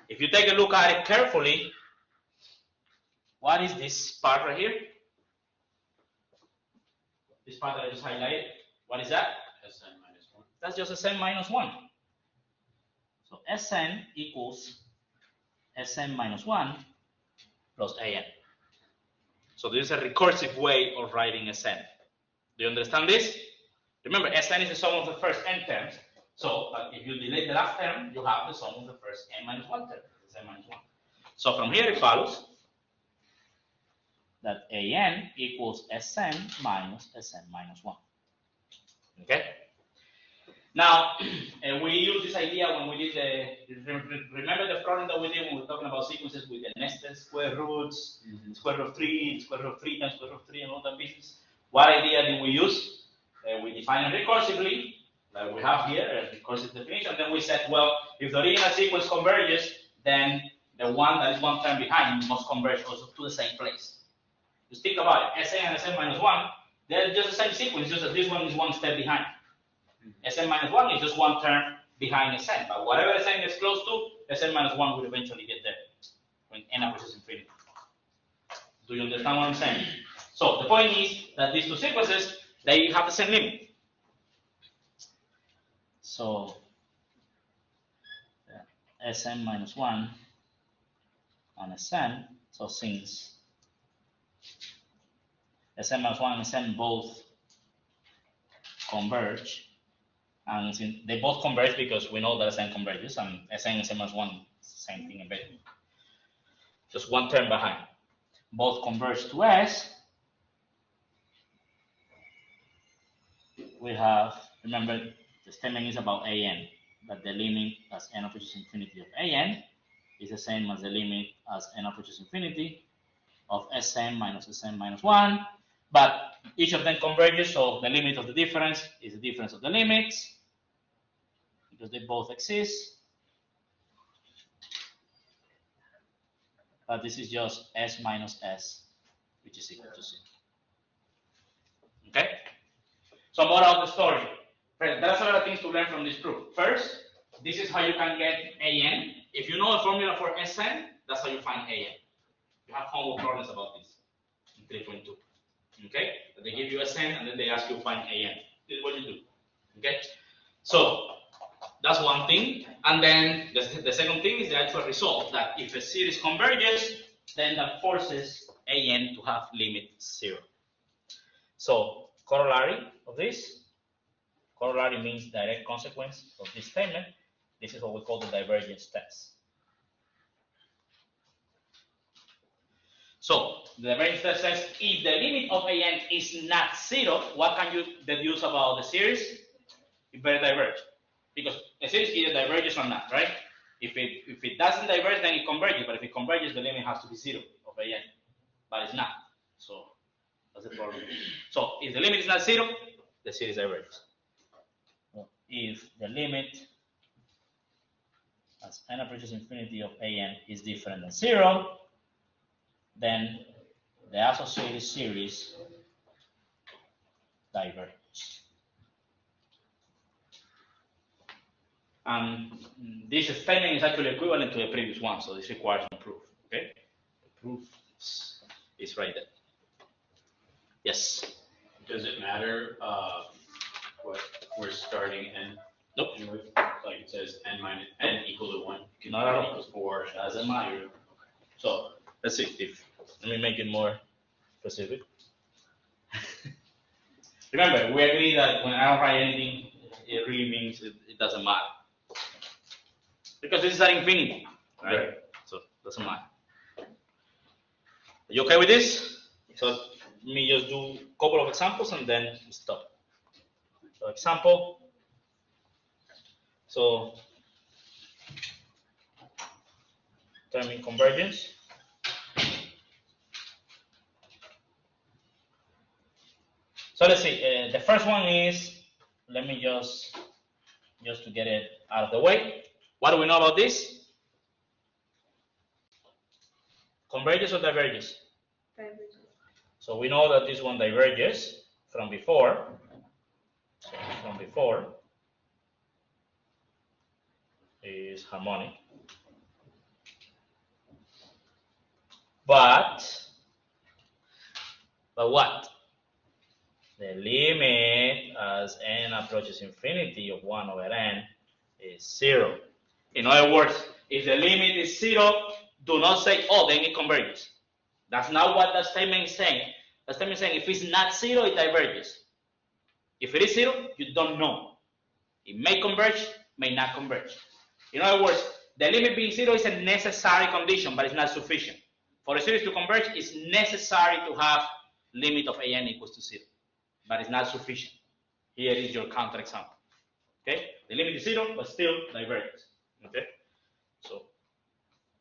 If you take a look at it carefully, what is this part right here? This part that I just highlighted, what is that? Sn minus 1. That's just Sn minus 1. So Sn equals Sn minus 1 plus An. So this is a recursive way of writing Sn. Do you understand this? Remember, Sn is the sum of the first n terms. So if you delete the last term, you have the sum of the first n minus 1 term. Sn minus 1. So from here it follows that An equals Sn minus Sn minus 1. Okay? Now, we use this idea when we did remember the problem that we did when we were talking about sequences with the nested square roots, square root of 3, square root of 3 times square root of 3 and all that business. What idea did we use? We define it recursively, like we have here, a recursive definition. Then we said, well, if the original sequence converges, then the one that is one term behind must converge also to the same place. Just think about it. Sn and Sn minus 1, they're just the same sequence, just that this one is one step behind. Sn minus 1 is just one term behind Sn, but whatever Sn is close to, Sn minus 1 will eventually get there when n approaches infinity. Do you understand what I'm saying? So the point is that these two sequences, they have the same limit. So Sn minus 1 on Sn, so since Sn minus 1 and Sn both converge, and since they both converge because we know that Sn converges, and Sn and Sn minus 1, same thing embedded. Just one term behind. Both converge to S. We have, remember, the statement is about An, that the limit as n approaches infinity of An is the same as the limit as n approaches infinity of Sn minus 1, but each of them converges, so the limit of the difference is the difference of the limits, because they both exist. But this is just S minus S, which is equal to 0. Okay? So moral of the story. There are several things to learn from this proof. First, this is how you can get An. If you know a formula for Sn, that's how you find An. You have homework problems about this in 3.2. Okay? They give you Sn and then they ask you to find An. This is what you do. Okay? So that's one thing. And then the second thing is the actual result, that if a series converges, then that forces An to have limit 0. So corollary of this, corollary means direct consequence of this statement. This is what we call the divergence test. So the divergence test says if the limit of An is not 0, what can you deduce about the series? It better diverge. Because a series either diverges or not, right? If it doesn't diverge, then it converges. But if it converges, the limit has to be 0 of An. But it's not. So that's the problem. So if the limit is not 0, the series diverges. If the limit as n approaches infinity of An is different than 0, then the associated series diverges. And this statement is actually equivalent to the previous one, so this requires no proof. Okay, the proof is right there. Yes. Does it matter what we're starting n? Nope. With? Like it says n minus n equal to 1. Not at all. Equals 4. Doesn't matter. Okay. So let's see if let me make it more specific. Remember, we agree that when I don't write anything, it really means it doesn't matter. Because this is at infinity, right? So it doesn't matter. Are you okay with this? So let me just do a couple of examples and then stop. So example. So terming convergence. So let's see. The first one is, let me just to get it out of the way. What do we know about this? Converges or diverges? Diverges. So we know that this one diverges from before. So from before is harmonic. But what? The limit as n approaches infinity of 1 over n is 0. In other words, if the limit is 0, do not say, oh, then it converges. That's not what that statement is saying. The statement is saying if it's not 0, it diverges. If it is 0, you don't know. It may converge, may not converge. In other words, the limit being 0 is a necessary condition, but it's not sufficient. For a series to converge, it's necessary to have limit of An equals to 0, but it's not sufficient. Here is your counterexample. Okay, the limit is 0, but still diverges. Okay, so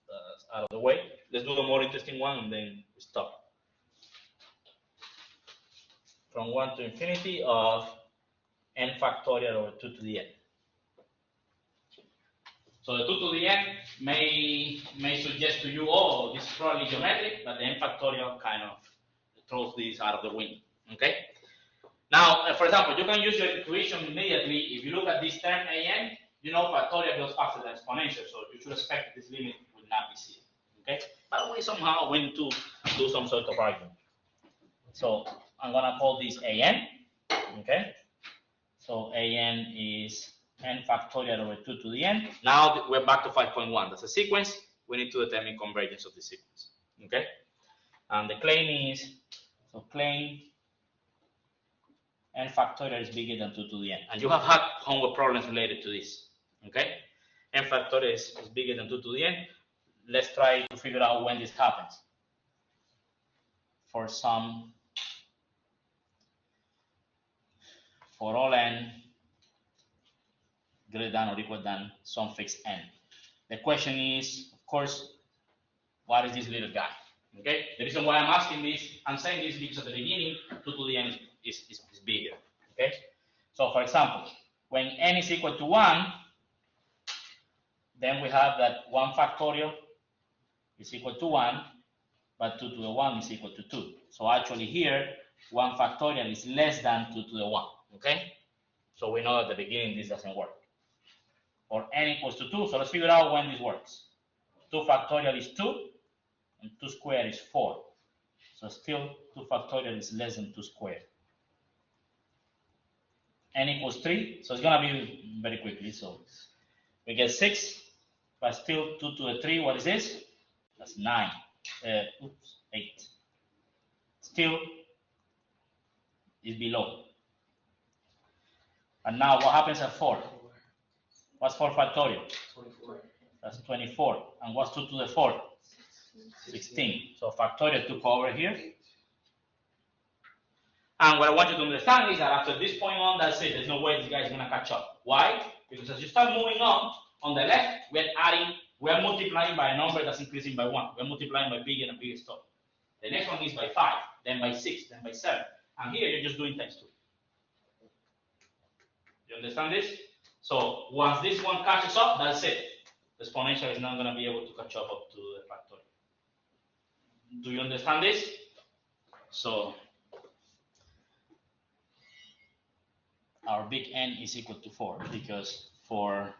that's out of the way. Let's do the more interesting one and then stop. From 1 to infinity of n factorial over 2 to the n. So the 2 to the n may suggest to you, oh, this is probably geometric, but the n factorial kind of throws this out of the window. Okay. Now, for example, you can use your intuition immediately. If you look at this term an, you know factorial goes faster than exponential, so you should expect that this limit will not be 0. Okay. But we somehow went to do some sort of argument. So I'm gonna call this an. Okay. So an is n factorial over 2 to the n. Now we're back to 5.1. That's a sequence. We need to determine convergence of the sequence. Okay. And the claim is, so claim n factorial is bigger than 2 to the n. And you have had homework problems related to this. Okay. N factorial is bigger than 2 to the n. Let's try to figure out when this happens. For all n greater than or equal than some fixed n. The question is, of course, what is this little guy? Okay. The reason why I'm asking this, I'm saying this because at the beginning, 2 to the n is bigger. Okay. So for example, when n is equal to 1, then we have that 1 factorial is equal to 1, but 2 to the 1 is equal to 2. So actually here, 1 factorial is less than 2 to the 1. Okay. So we know at the beginning this doesn't work. Or n equals to 2. So let's figure out when this works. 2 factorial is 2, and 2 squared is 4. So still 2 factorial is less than 2 squared. N equals 3, so it's gonna be very quickly. So we get 6, but still 2 to the 3, what is this? That's 9. 8. Still is below. And now what happens at 4? What's 4 factorial? 24. That's 24. And what's 2 to the 4? 16. So factorial took over here. And what I want you to understand is that after this point on, that's it. There's no way this guy is going to catch up. Why? Because as you start moving on the left, we're multiplying by a number that's increasing by 1. We're multiplying by bigger and bigger stuff. The next one is by 5, then by 6, then by 7. And here you're just doing times 2. You understand this? So once this one catches up, that's it. The exponential is not going to be able to catch up to the factorial. Do you understand this? So our big N is equal to 4 because for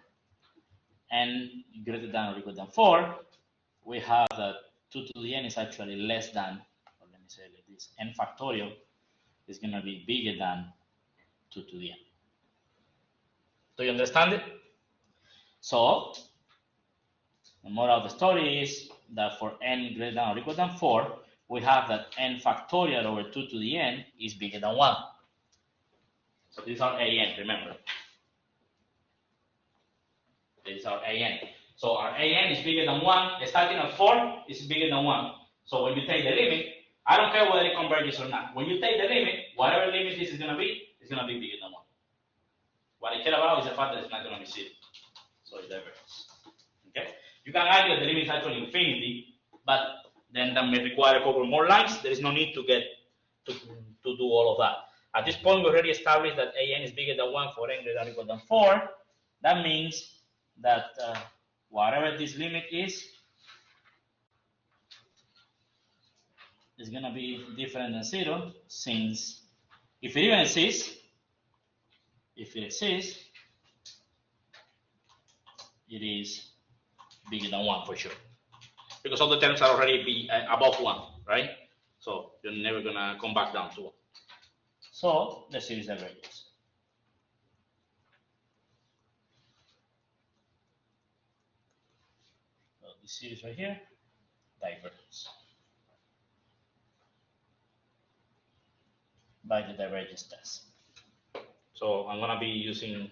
n greater than or equal than 4, we have that 2 to the n is actually less than, or let me say it like this, n factorial is going to be bigger than 2 to the n. Do you understand it? So the moral of the story is that for n greater than or equal than 4, we have that n factorial over 2 to the n is bigger than 1. So these are an, remember. These are an. So our an is bigger than 1. Starting at 4 is bigger than 1. So when you take the limit, I don't care whether it converges or not. When you take the limit, whatever limit this is going to be, it's going to be bigger than 1. What I care about is the fact that it's not going to be 0. So it's divergence. Okay? You can argue that the limit is actually infinity, but then that may require a couple more lines. There is no need to get to do all of that. At this point, we already established that an is bigger than 1 for n greater than or equal than 4. That means that whatever this limit is going to be different than 0, since if it even exists, it is bigger than 1 for sure. Because all the terms are already above 1, right? So you're never going to come back down to 1. So the series diverges. So this series right here diverges by the divergence test. So I'm going to be using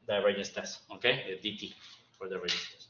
divergence test, okay? The DT for divergence test.